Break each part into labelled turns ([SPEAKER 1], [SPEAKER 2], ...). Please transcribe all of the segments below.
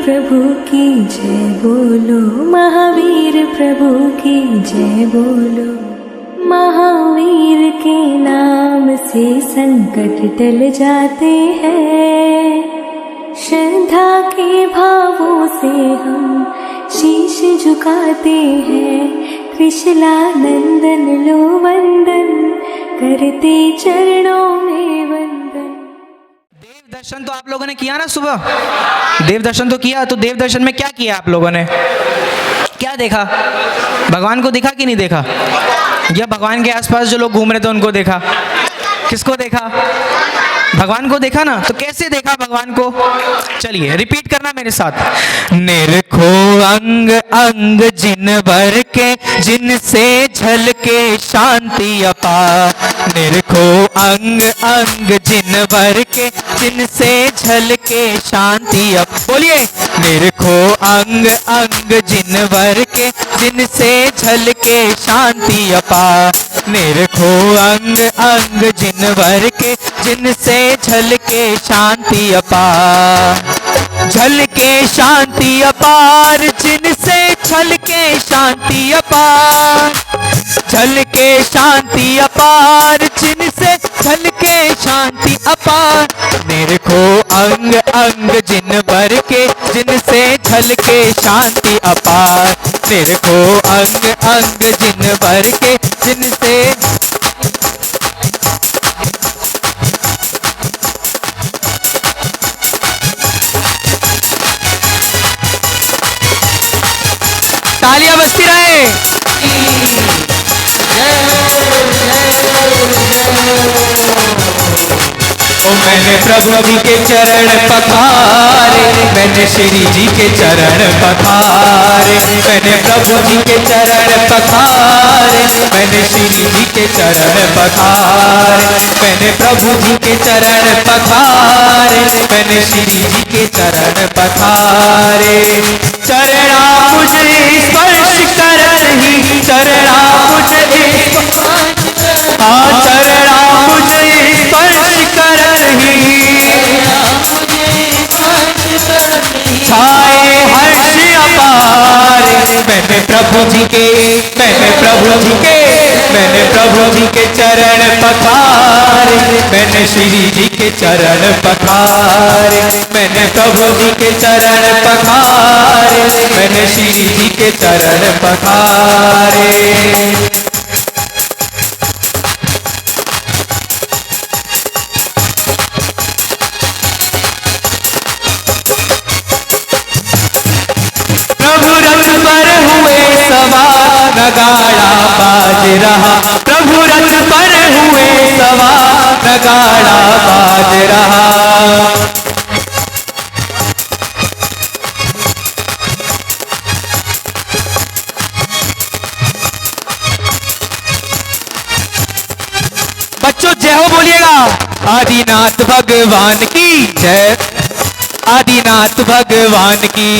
[SPEAKER 1] प्रभु की जय बोलो, महावीर प्रभु की जय बोलो। महावीर के नाम से संकट टल जाते हैं, श्रद्धा के भावों से हम शीश झुकाते हैं। कृष्णा नंदन लो वंदन, करते चरणों में वंदन।
[SPEAKER 2] देव दर्शन तो आप लोगों ने किया ना सुबह, देव दर्शन तो किया। तो देव दर्शन में क्या किया आप लोगों ने, क्या देखा? भगवान को देखा कि नहीं देखा? या भगवान के आसपास जो लोग घूम रहे थे उनको देखा? किसको देखा? भगवान को देखा ना। तो कैसे देखा भगवान को? चलिए रिपीट करना मेरे साथ। निरखो अंग अंग जिन भर के, जिनसे झलके शांति अपार। निरखो अंग अंग जिन भर के, जिनसे झलके शांति अपार। बोलिए, निरखो अंग अंग जिन भर के, जिनसे झलके शांति अपार। निरखो अंग अंग जिन भर के, जिनसे झलके शांति अपार। झलके शांति अपार, जिनसे झलके शांति अपार। झलके शांति अपार, जिनसे झलके शांति अपार। निरखो अंग अंग जिन भर के, जिनसे झलके शांति अपार। निरखो अंग अंग जिन भर के, जिनसे तालियां बजती रहे। ओ मैंने प्रभु जी के चरण पखारे, मैंने श्री जी के चरण पखारे। मैंने प्रभु जी के चरण पखारे, मैंने श्री जी के चरण पखारे। मैंने प्रभु जी के चरण पखारे, मैंने श्री जी के चरण पखारे। चरणा मुझे स्पर्श कर रही, चरणा मुझे हाँ चरणा मुझे स्पर्श कर रही। छाए हर्ष अपार, मैंने प्रभु जी के, मैंने प्रभु जी के, मैंने प्रभु जी के चरण पखारे। मैंने श्री जी के चरण पखारे। मैंने प्रभु जी के चरण पखारे। मैंने श्री जी के चरण पखारे। नगाड़ा बाज रहा, प्रभु रथ पर हुए सवार। नगाड़ा बाज रहा। बच्चों जय हो बोलिएगा। आदिनाथ भगवान की जय, आदिनाथ भगवान की,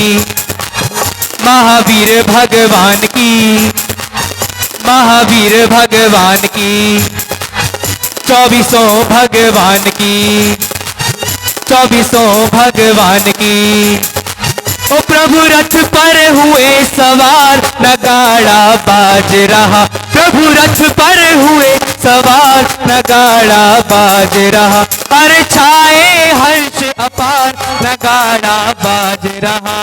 [SPEAKER 2] महावीर भगवान की, महावीर भगवान की, 24 भगवान की, 24 भगवान की। ओ प्रभु रथ पर हुए सवार, नगाड़ा बाज रहा। प्रभु रथ पर हुए सवार, नगाड़ा बाज रहा। अरे छाए हर्ष अपार, नगाड़ा बाज रहा।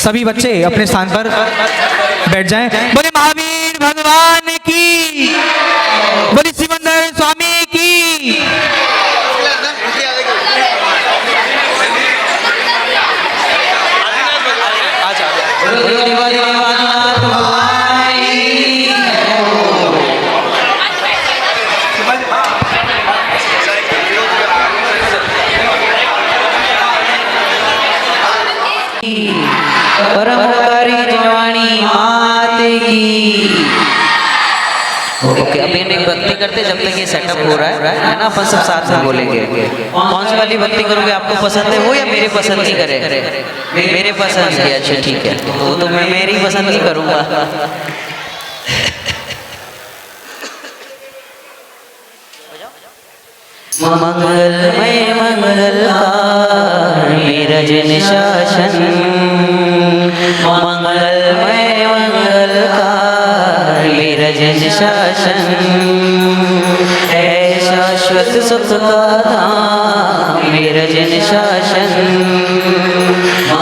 [SPEAKER 2] सभी बच्चे अपने स्थान पर बैठ जाएं। बोले महावीर भगवान की, बोले सिमंदर स्वामी की।
[SPEAKER 3] ओके, अभी नहीं भक्ति करते जब तक ये सेटअप हो रहा है ना, अपन सब साथ में बोलेंगे। कौन सी वाली भक्ति करोगे, आपको पसंद है वो या मेरे पसंद की करे? मेरे पसंद की, अच्छा ठीक है, तो मैं मेरी पसंद की करूँगा। मंगलमय मंगलकार मेरा जन शासन, मंगलमय मंगलकार मेरा जन शासन, है शाश्वत सुख का धाम मेरा जन शासन,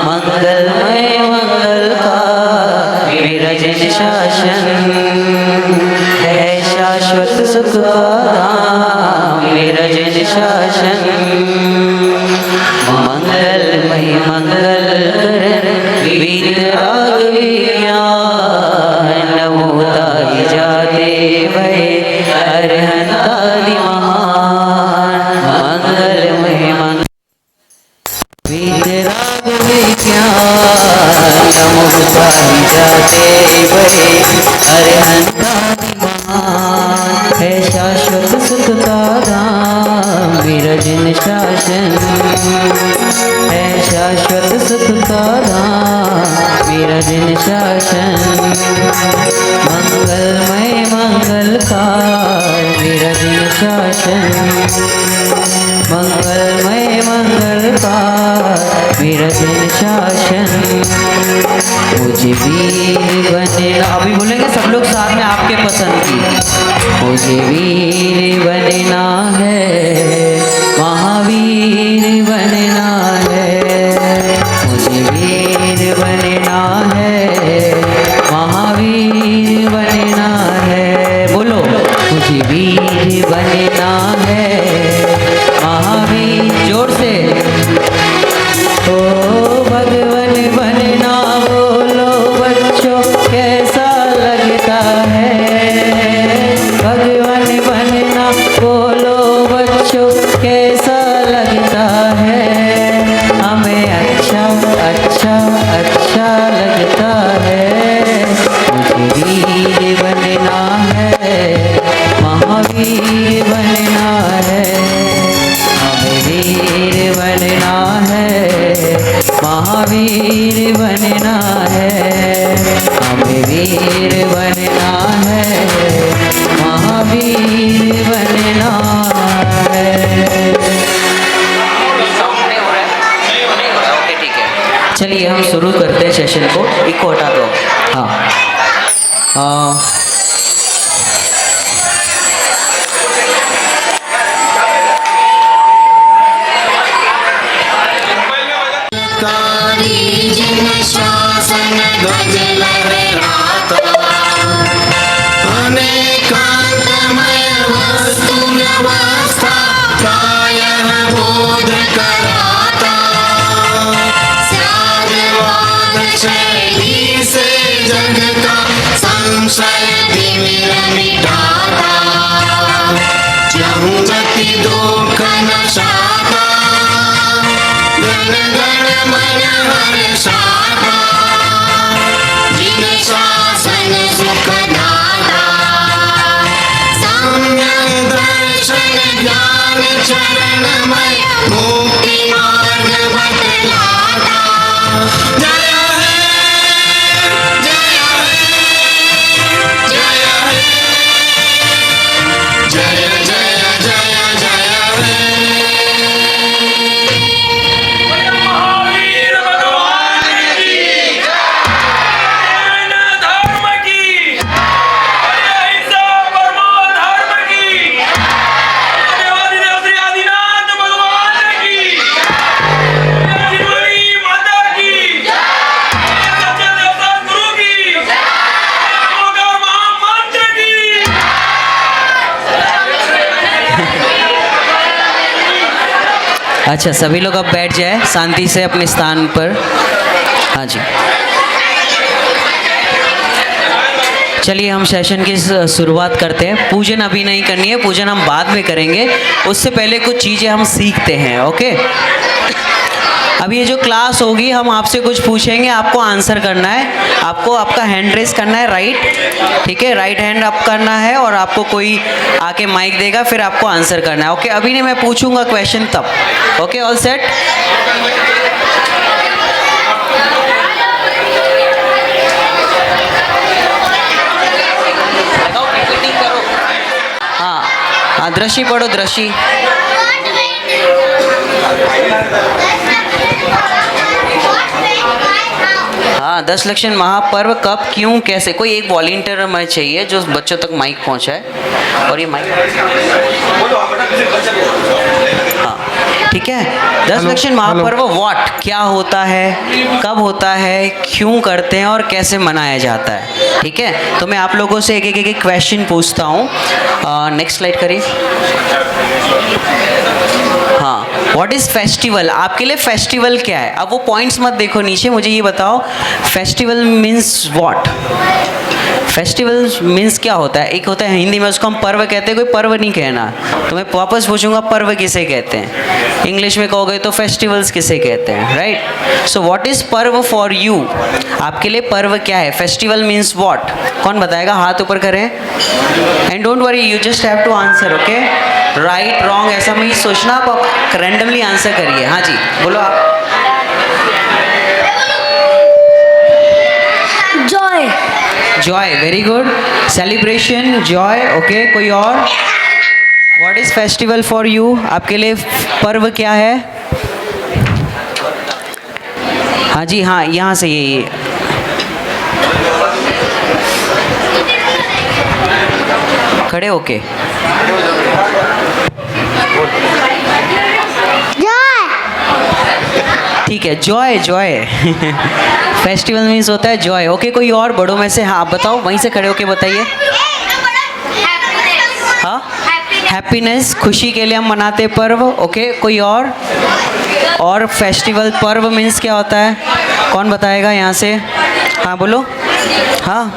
[SPEAKER 3] मंगलमय मंगलकार मेरा जन शासन, है शाश्वत सुख का धाम मेरा जन शासन, मंगलमय मंगल वीर राघविया, नमो ताई जाते भय अरहंतादि महान, मंगलमय मंगल वीर राघविया, नमो ताई जाते भय अरहंतादि महान, है शाश्वत सुख का धाम मेरा जन शासन, है शाश्वत सुख का धाम मेरा जन शासन, मंगलमय मंगलकार मेरा जन शासन, मंगलमय मंगलकार मेरा जन शासन, मुझे वीर बनना, अभी बोलेंगे सब लोग साथ में आपके पसंद की, मुझे वीर बनना है, महावीर बनना है, मुझे वीर बनना है, महावीर बनना है, बोलो मुझे वीर बनना है, महावीर, जोर से, ओ भगवान बनना, बोलो बच्चों कैसा लगता है, भगवान बनना बोलो बच्चों कैसा लगता है, हमें अच्छा अच्छा अच्छा लगता है, मुझे वीर बनना है, महावीर बनना है, हमें वीर बनना है, महावीर बनना है, हमें वीर बनना है, महावीर बनना है। ओके ठीक है, चलिए हम शुरू करते हैं सेशन को। इको हटा दो। हाँ
[SPEAKER 4] शासन ध्वज लहराता, अनेकांतमय वस्तु व्यवस्था प्रायः बोध कराता, साधवाद शैली से जग का संशय तिमिर मिटाता, चहुंगति दुख नशाता, गण गण मन हर्षाता, जिन शासन सुखदाता, सम्यक दर्शन ज्ञान चरणमय मुक्ति मार्ग बतलाता, जय हे जय हे जय हे जय जय जय जय हे।
[SPEAKER 5] महावीर भगवान की जैन धर्म की, अहिंसा परमो धर्म की, देवाधिदेव श्री आदिनाथ भगवान की, शिवरी माता की, सच्चे देवता गुरु की, ओंकार महामंत्र की।
[SPEAKER 3] अच्छा, सभी लोग अब बैठ जाए शांति से अपने स्थान पर। हाँ जी, चलिए हम सेशन की शुरुआत करते हैं। पूजन अभी नहीं करनी है, पूजन हम बाद में करेंगे, उससे पहले कुछ चीज़ें हम सीखते हैं। ओके, अब ये जो क्लास होगी हम आपसे कुछ पूछेंगे, आपको आंसर करना है। आपको आपका हैंड रेस करना है राइट, ठीक है, राइट हैंड अप करना है और आपको कोई आके माइक देगा, फिर आपको आंसर करना है। ओके, अभी नहीं, मैं पूछूंगा क्वेश्चन तब। Okay, all set? हाँ, दृष्टि पढ़ो, दृष्टि। हाँ, 10 लक्षण महापर्व कब, क्यों, कैसे। कोई एक वॉलंटियर हमें चाहिए जो बच्चों तक माइक पहुंचाए। और ये माइक, हाँ ठीक है। 10 लक्षण महापर्व व्हाट, क्या होता है, कब होता है, क्यों करते हैं और कैसे मनाया जाता है। ठीक है, तो मैं आप लोगों से एक एक क्वेश्चन पूछता हूँ। नेक्स्ट स्लाइड करिए। हाँ, व्हाट इज़ फेस्टिवल, आपके लिए फेस्टिवल क्या है। अब वो पॉइंट्स मत देखो नीचे, मुझे ये बताओ festival means what. Festival means क्या होता है। एक होता है हिंदी में, उसको हम पर्व कहते हैं, कोई पर्व नहीं कहना। तो मैं वापस पूछूंगा पर्व किसे कहते हैं, इंग्लिश में कहोगे तो फेस्टिवल्स किसे कहते हैं, राइट। सो व्हाट इज़ पर्व फॉर यू, आपके लिए पर्व क्या है। फेस्टिवल मीन्स व्हाट, कौन बताएगा, हाथ ऊपर करें। And don't worry, you just have to answer. Okay, right wrong ऐसा नहीं सोचना, आप रैंडमली आंसर करिए। हाँ जी, बोलो आप।
[SPEAKER 1] Joy.
[SPEAKER 3] Joy, very good. Celebration, Joy. Okay, कोई और। What is festival for you, आपके लिए पर्व क्या है। हाँ जी, हाँ, यहाँ से ये खड़े होके। ठीक है, जॉय, जॉय। फेस्टिवल मीन्स होता है जॉय। ओके, कोई और बड़ों में से। हाँ, आप बताओ, वहीं से खड़े होके बताइए। हाँ, हैप्पीनेस, खुशी के लिए हम मनाते हैं पर्व। ओके, कोई और फेस्टिवल पर्व मीन्स क्या होता है, कौन बताएगा यहाँ से। हाँ बोलो। हाँ,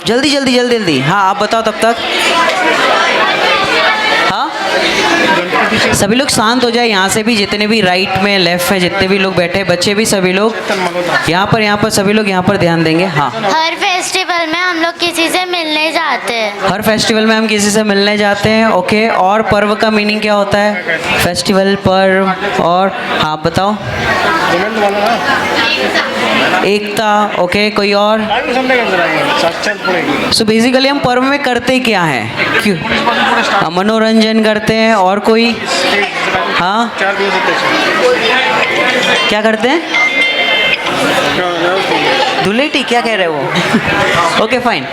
[SPEAKER 3] जल्दी जल्दी जल्दी जल्दी। हाँ, आप बताओ तब तक। हाँ, सभी लोग शांत हो जाए, यहाँ से भी जितने भी राइट में लेफ्ट में जितने भी लोग बैठे, बच्चे भी, सभी लोग यहाँ पर सभी लोग यहाँ पर ध्यान देंगे। हाँ,
[SPEAKER 6] हर फेस्टिवल में हम लोग किसी से मिलने जाते हैं।
[SPEAKER 3] हर फेस्टिवल में हम किसी से मिलने जाते हैं। ओके, और पर्व का मीनिंग क्या होता है, फेस्टिवल, पर्व। और हाँ बताओ। एकता। ओके, कोई और। सो बेसिकली हम पर्व में करते क्या हैं, क्यों, मनोरंजन करते हैं। और कोई। हाँ, क्या करते हैं, धुलेटी, क्या कह रहे हो। ओके फाइन,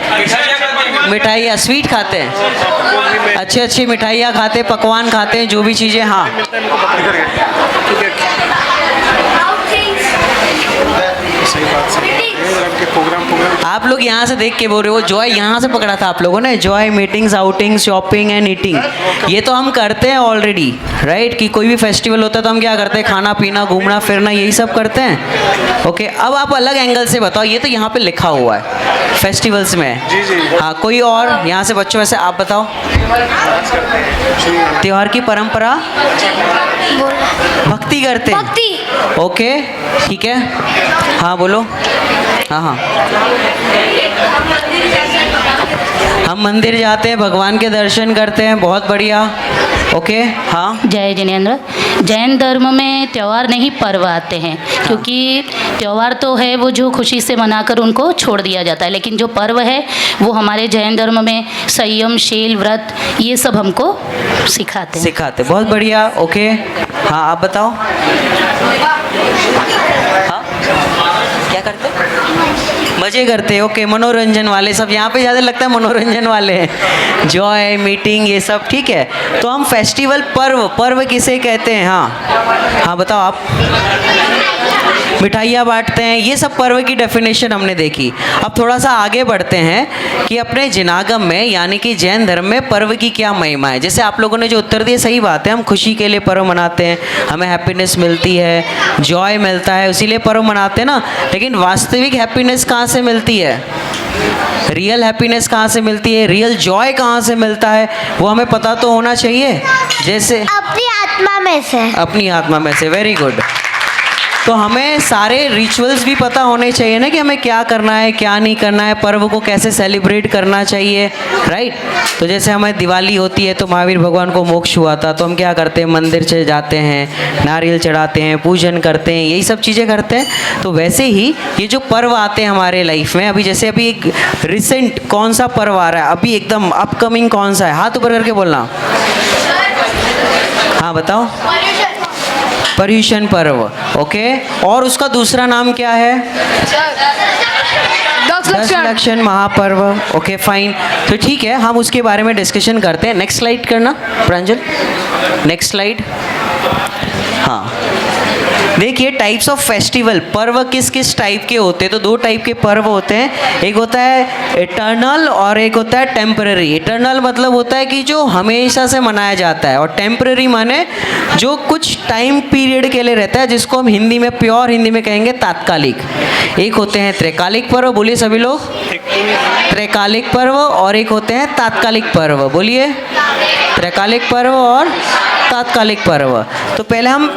[SPEAKER 3] मिठाइयाँ, स्वीट खाते हैं, अच्छी अच्छी मिठाइयाँ खाते हैं, पकवान खाते हैं, जो भी चीज़ें। हाँ, आप लोग यहाँ से देख के बोल रहे हो जॉय, यहाँ से पकड़ा था आप लोगों ने, Joy meetings, outing, shopping and eating, ये तो हम करते हैं ऑलरेडी, राइट। कि कोई भी फेस्टिवल होता है तो हम क्या करते हैं, खाना पीना, घूमना फिरना, यही सब करते हैं। ओके, अब आप अलग एंगल से बताओ, ये तो यहाँ पे लिखा हुआ है फेस्टिवल्स में। हाँ, कोई और यहाँ से बच्चों में से आप बताओ। त्योहार की परंपरा, भक्ति करते हैं।
[SPEAKER 6] भक्ति।
[SPEAKER 3] ओके, ठीक है। हाँ बोलो। हाँ हाँ, हम मंदिर जाते हैं, भगवान के दर्शन करते हैं, बहुत बढ़िया। ओके, हाँ।
[SPEAKER 7] जय जिनेंद्र। जैन धर्म में त्यौहार नहीं पर्व आते हैं, क्योंकि त्यौहार तो है वो जो खुशी से मनाकर उनको छोड़ दिया जाता है, लेकिन जो पर्व है वो हमारे जैन धर्म में संयम, शील, व्रत, ये सब हमको सिखाते हैं।
[SPEAKER 3] बहुत बढ़िया। ओके, हाँ आप बताओ। हाँ, क्या करते, मजे करते। ओके, मनोरंजन वाले सब यहाँ पे ज़्यादा लगता है, मनोरंजन वाले हैं, जॉय, मीटिंग, ये सब। ठीक है, तो हम फेस्टिवल, पर्व किसे कहते हैं। हाँ हाँ बताओ आप। मिठाइयाँ बांटते हैं, ये सब पर्व की डेफिनेशन हमने देखी। अब थोड़ा सा आगे बढ़ते हैं कि अपने जिनागम में, यानी कि जैन धर्म में पर्व की क्या महिमा है। जैसे आप लोगों ने जो उत्तर दिए सही बात है, हम खुशी के लिए पर्व मनाते हैं, हमें हैप्पीनेस मिलती है, जॉय मिलता है, इसीलिए पर्व मनाते हैं ना। लेकिन वास्तविक हैप्पीनेस कहाँ से मिलती है, रियल हैप्पीनेस कहाँ से मिलती है, रियल जॉय कहाँ से मिलता है, वो हमें पता तो होना चाहिए। जैसे
[SPEAKER 6] अपनी आत्मा में से।
[SPEAKER 3] अपनी आत्मा में से, वेरी गुड। तो हमें सारे रिचुअल्स भी पता होने चाहिए ना कि हमें क्या करना है क्या नहीं करना है, पर्व को कैसे सेलिब्रेट करना चाहिए, राइट। तो जैसे हमारी दिवाली होती है तो महावीर भगवान को मोक्ष हुआ था, तो हम क्या करते हैं, मंदिर से जाते हैं, नारियल चढ़ाते हैं, पूजन करते हैं, यही सब चीज़ें करते हैं। तो वैसे ही ये जो पर्व आते हैं हमारे लाइफ में, अभी जैसे अभी एक रिसेंट कौन सा पर्व आ रहा है, अभी एकदम अपकमिंग कौन सा है, हाथ ऊपर करके बोलना। हाँ बताओ। पर्यूषण पर्व, ओके। और उसका दूसरा नाम क्या है? दशलक्षण महापर्व, ओके फाइन। तो ठीक है, हम उसके बारे में डिस्कशन करते हैं। नेक्स्ट स्लाइड करना प्रांजल, नेक्स्ट स्लाइड। हाँ देखिए, टाइप्स ऑफ फेस्टिवल, पर्व किस किस टाइप के होते हैं। तो दो टाइप के पर्व होते हैं, एक होता है इटर्नल और एक होता है टेम्पररी। इटर्नल मतलब होता है कि जो हमेशा से मनाया जाता है, और टेम्पररी माने जो कुछ टाइम पीरियड के लिए रहता है, जिसको हम हिंदी में, प्योर हिंदी में कहेंगे तात्कालिक। एक होते हैं त्रैकालिक पर्व, बोलिए सभी लोग, त्रैकालिक पर्व, और एक होते हैं तात्कालिक पर्व, बोलिए त्रैकालिक पर्व और तात्कालिक पर्व। तो पहले हम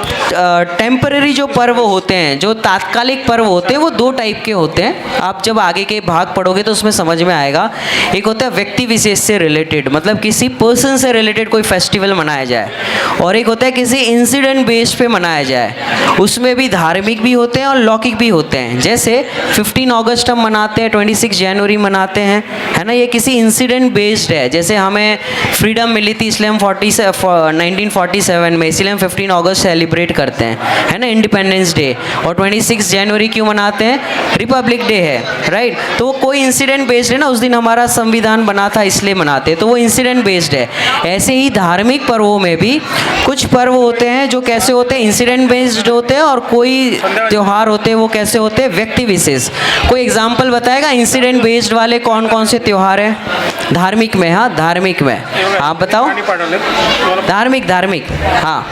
[SPEAKER 3] टेम्पररी जो पर्व होते हैं, जो तात्कालिक पर्व होते हैं, वो दो टाइप के होते हैं। आप जब आगे के भाग पढ़ोगे तो उसमें समझ में आएगा। एक होता है व्यक्ति विशेष से रिलेटेड, मतलब किसी पर्सन से रिलेटेड कोई फेस्टिवल मनाया जाए, और एक होता है किसी इंसिडेंट बेस पे मनाया जाए। उसमें भी धार्मिक भी होते हैं और लौकिक भी होते हैं। जैसे 15 अगस्त हम मनाते हैं, 26 जनवरी मनाते हैं, है ना, ये किसी इंसिडेंट बेस्ड है। जैसे हमें फ्रीडम मिली थी इसलिए हम 1947 में, इसलिए हम 15 अगस्त सेलिब्रेट करते हैं, है ना, इंडिपेंडेंस डे। और 26 जनवरी क्यों मनाते हैं? रिपब्लिक डे है, राइट। तो वो कोई इंसिडेंट बेस्ड है ना, उस दिन हमारा संविधान बना था इसलिए मनाते हैं, तो वो इंसिडेंट बेस्ड है। ऐसे ही धार्मिक पर्वों में भी कुछ पर्व होते हैं जो कैसे होते हैं, इंसिडेंट बेस्ड होते हैं, और कोई त्यौहार होते हैं वो कैसे होते हैं, व्यक्ति विशेष। कोई एग्जाम्पल बताएगा इंसिडेंट बेस्ड वाले कौन कौन से त्यौहार हैं धार्मिक में? हाँ धार्मिक में आप बताओ। धार्मिक हाँ,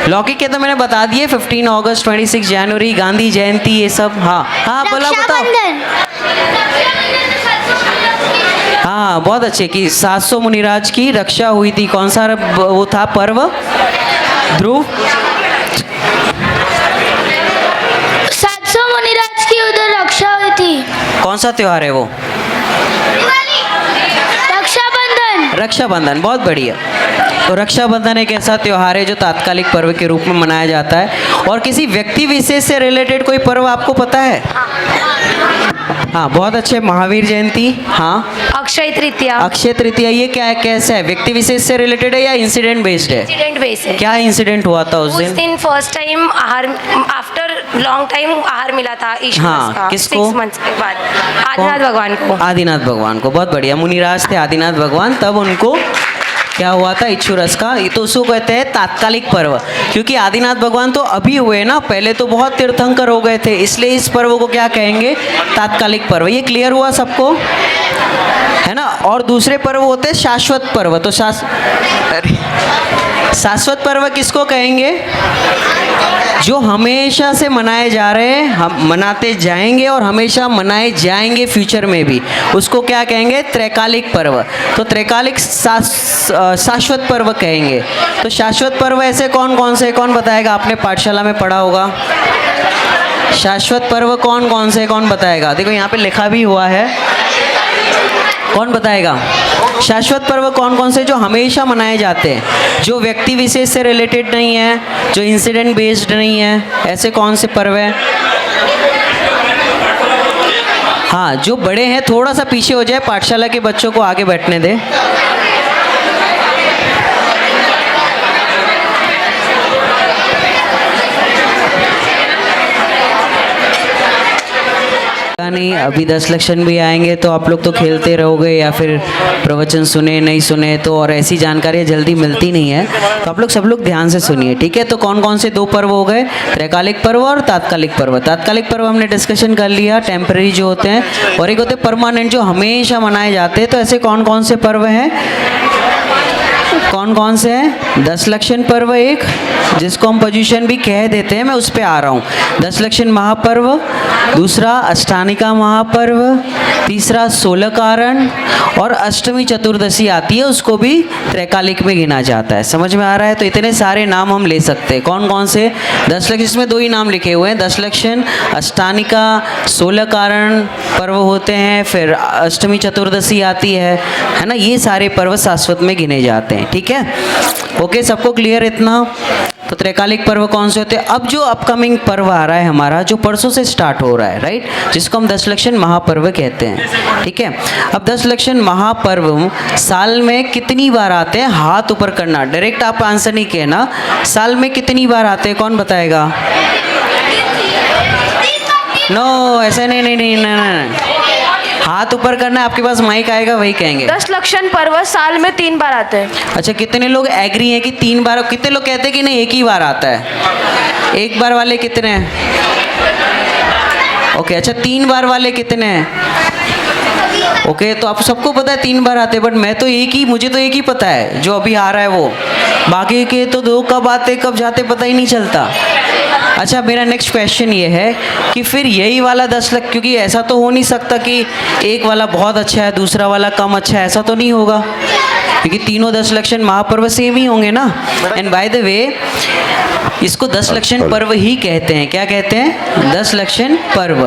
[SPEAKER 3] लौकिक के तो मैंने बता दिए, 15 अगस्त, 26 जनवरी, गांधी जयंती, ये सब। हाँ हाँ बोला, बताओ। हाँ बहुत अच्छे, कि 700 मुनिराज की रक्षा हुई थी। कौन सा वो था पर्व? ध्रुव।
[SPEAKER 6] 700 मुनिराज की उधर रक्षा हुई थी।
[SPEAKER 3] कौन सा त्योहार है वो?
[SPEAKER 6] रक्षाबंधन।
[SPEAKER 3] रक्षाबंधन, बहुत बढ़िया। तो रक्षाबंधन एक ऐसा त्यौहार है जो तात्कालिक पर्व के रूप में मनाया जाता है। और किसी व्यक्ति विशेष से रिलेटेड कोई पर्व आपको पता है? हाँ बहुत अच्छे, महावीर जयंती। हाँ
[SPEAKER 8] अक्षय तृतीया।
[SPEAKER 3] अक्षय तृतीया, ये क्या है, कैसा है, व्यक्ति विशेष से रिलेटेड है या इंसिडेंट बेस्ड है?
[SPEAKER 8] इंसिडेंट बेस है।
[SPEAKER 3] क्या इंसिडेंट हुआ था उस दिन?
[SPEAKER 8] फर्स्ट टाइम आहार, आफ्टर लॉन्ग टाइम आहार मिला था ईश्वर
[SPEAKER 3] हाँ,
[SPEAKER 8] का।
[SPEAKER 3] किसको?
[SPEAKER 8] 6 मंथ्स के बाद आदिनाथ भगवान को।
[SPEAKER 3] आदिनाथ भगवान को, बहुत बढ़िया। मुनिराज थे आदिनाथ भगवान, तब उनको क्या हुआ था, इच्छुरस का। ये तो उसको कहते हैं तात्कालिक पर्व, क्योंकि आदिनाथ भगवान तो अभी हुए ना, पहले तो बहुत तीर्थंकर हो गए थे, इसलिए इस पर्व को क्या कहेंगे, तात्कालिक पर्व। ये क्लियर हुआ सबको, है ना। और दूसरे पर्व होते हैं शाश्वत पर्व। तो शाश्वत पर्व किसको कहेंगे? जो हमेशा से मनाए जा रहे हैं, हम मनाते जाएंगे और हमेशा मनाए जाएंगे फ्यूचर में भी, उसको क्या कहेंगे, त्रैकालिक पर्व। तो त्रैकालिक शाश्वत पर्व कहेंगे। तो शाश्वत पर्व ऐसे कौन कौन से, कौन बताएगा? आपने पाठशाला में पढ़ा होगा। शाश्वत पर्व कौन कौन से, कौन बताएगा? देखो यहाँ पे लिखा भी हुआ है, कौन बताएगा? शाश्वत पर्व कौन कौन से जो हमेशा मनाए जाते हैं, जो व्यक्ति विशेष से रिलेटेड नहीं है, जो इंसिडेंट बेस्ड नहीं है, ऐसे कौन से पर्व है? हाँ जो बड़े हैं, थोड़ा सा पीछे हो जाए, पाठशाला के बच्चों को आगे बैठने दे। नहीं, अभी 10 लक्षण भी आएंगे तो आप लोग तो खेलते रहोगे या फिर प्रवचन सुने नहीं सुने तो, और ऐसी जानकारी जल्दी मिलती नहीं है। तो आप लोग सब लोग ध्यान से सुनिए, ठीक है। तो कौन कौन से दो पर्व हो गए, त्रैकालिक पर्व और तात्कालिक पर्व। तात्कालिक पर्व हमने डिस्कशन कर लिया, टेम्पररी जो होते हैं, और एक होते हैं परमानेंट जो हमेशा मनाए जाते हैं। तो ऐसे कौन कौन से पर्व हैं? कौन कौन से हैं? 10 लक्षण पर्व एक, जिसको हम पर्युषण भी कह देते हैं, मैं उस पे आ रहा हूँ। 10 लक्षण महापर्व, दूसरा अष्टानिका महापर्व, तीसरा 16 कारण, और अष्टमी चतुर्दशी आती है, उसको भी त्रैकालिक में गिना जाता है। समझ में आ रहा है? तो इतने सारे नाम हम ले सकते हैं। कौन कौन से? 10 लक्षण, इसमें 2 ही नाम लिखे हुए हैं। 10 लक्षण, अष्टानिका, 16 कारण पर्व होते हैं, फिर अष्टमी चतुर्दशी आती है ना। ये सारे पर्व शाश्वत में गिने जाते हैं। ठीक है, ओके, सबको क्लियर इतना? तो त्रैकालिक पर्व कौन से होते हैं? अब जो अपकमिंग पर्व आ रहा है हमारा, जो परसों से स्टार्ट हो रहा है, राइट, जिसको हम 10 लक्षण महापर्व कहते हैं। ठीक है, अब 10 लक्षण महापर्व साल में कितनी बार आते हैं? हाथ ऊपर करना, डायरेक्ट आप आंसर नहीं कहना। साल में कितनी बार आते हैं, कौन बताएगा? नो, ऐसे नहीं नहीं नहीं नहीं, हाथ ऊपर करना है। आपके पास माइक आएगा, वही कहेंगे।
[SPEAKER 8] 10 लक्षण पर्व साल में 3 बार आते हैं।
[SPEAKER 3] अच्छा, कितने लोग एग्री हैं कि 3 बार? कितने लोग कहते हैं कि नहीं, एक ही बार आता है? एक बार वाले कितने हैं? ओके, अच्छा, 3 बार वाले कितने हैं? ओके, तो आप सबको पता है 3 बार आते हैं, बट मुझे तो एक ही पता है जो अभी आ रहा है वो। बाकी के तो 2 कब आते कब जाते पता ही नहीं चलता। अच्छा, मेरा नेक्स्ट क्वेश्चन ये है कि फिर यही वाला 10 लक्ष, क्योंकि ऐसा तो हो नहीं सकता कि एक वाला बहुत अच्छा है दूसरा वाला कम अच्छा है, ऐसा तो नहीं होगा, क्योंकि तीनों 10 लक्षण महापर्व सेम ही होंगे ना। एंड बाय द वे, इसको 10 लक्षण पर्व ही कहते हैं। क्या कहते हैं? 10 लक्षण पर्व।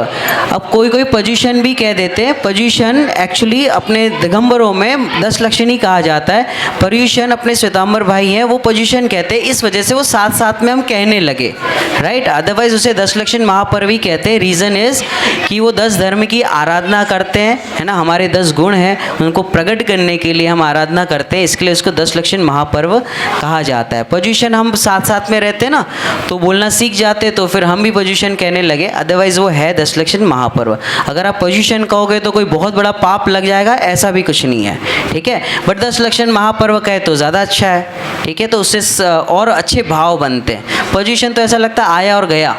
[SPEAKER 3] अब कोई कोई पर्युषण भी कह देते हैं। पर्युषण एक्चुअली अपने दिगंबरों में 10 लक्षण ही कहा जाता है। पर्युषण अपने श्वेतांबर भाई हैं, वो पर्युषण कहते हैं, इस वजह से वो साथ साथ में हम कहने लगे, राइट। अदरवाइज उसे 10 लक्षण महापर्व ही कहते हैं। रीज़न इज़ कि वो 10 धर्म की आराधना करते हैं, है ना। हमारे 10 गुण हैं, उनको प्रकट करने के लिए हम आराधना करते हैं, इसके लिए उसको 10 लक्षण महापर्व कहा जाता है। पर्युषण हम साथ साथ में रहते हैं ना, तो बोलना सीख जाते, तो फिर हम भी पर्युषण कहने लगे। अदरवाइज वो है 10 लक्षण महापर्व। अगर आप पर्युषण कहोगे तो कोई बहुत बड़ा पाप लग जाएगा, ऐसा भी कुछ नहीं है, ठीक है। बट 10 लक्षण महापर्व कहे तो ज़्यादा अच्छा है, ठीक है, तो उससे और अच्छे भाव बनते हैं। पर्युषण तो ऐसा लगता है आया और गया,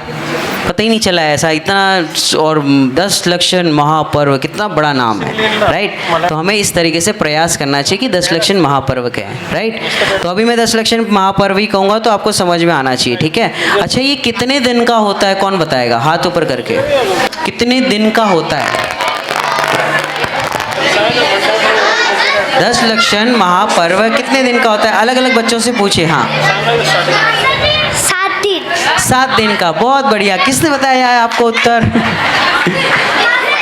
[SPEAKER 3] पता ही नहीं चला ऐसा इतना। और 10 लक्षण महापर्व कितना बड़ा नाम है, राइट। तो हमें इस तरीके से प्रयास करना चाहिए कि 10 लक्षण महापर्व के हैं, राइट। तो अभी मैं 10 लक्षण महापर्व ही कहूँगा, तो आपको समझ में आना चाहिए, ठीक है। अच्छा, ये कितने दिन का होता है, कौन बताएगा हाथ ऊपर करके? कितने दिन का होता है 10 लक्षण महापर्व? कितने दिन का होता है? अलग अलग बच्चों से पूछे। हाँ,
[SPEAKER 6] 7 दिन।
[SPEAKER 3] 7 दिन का, बहुत बढ़िया। किसने बताया है आपको उत्तर?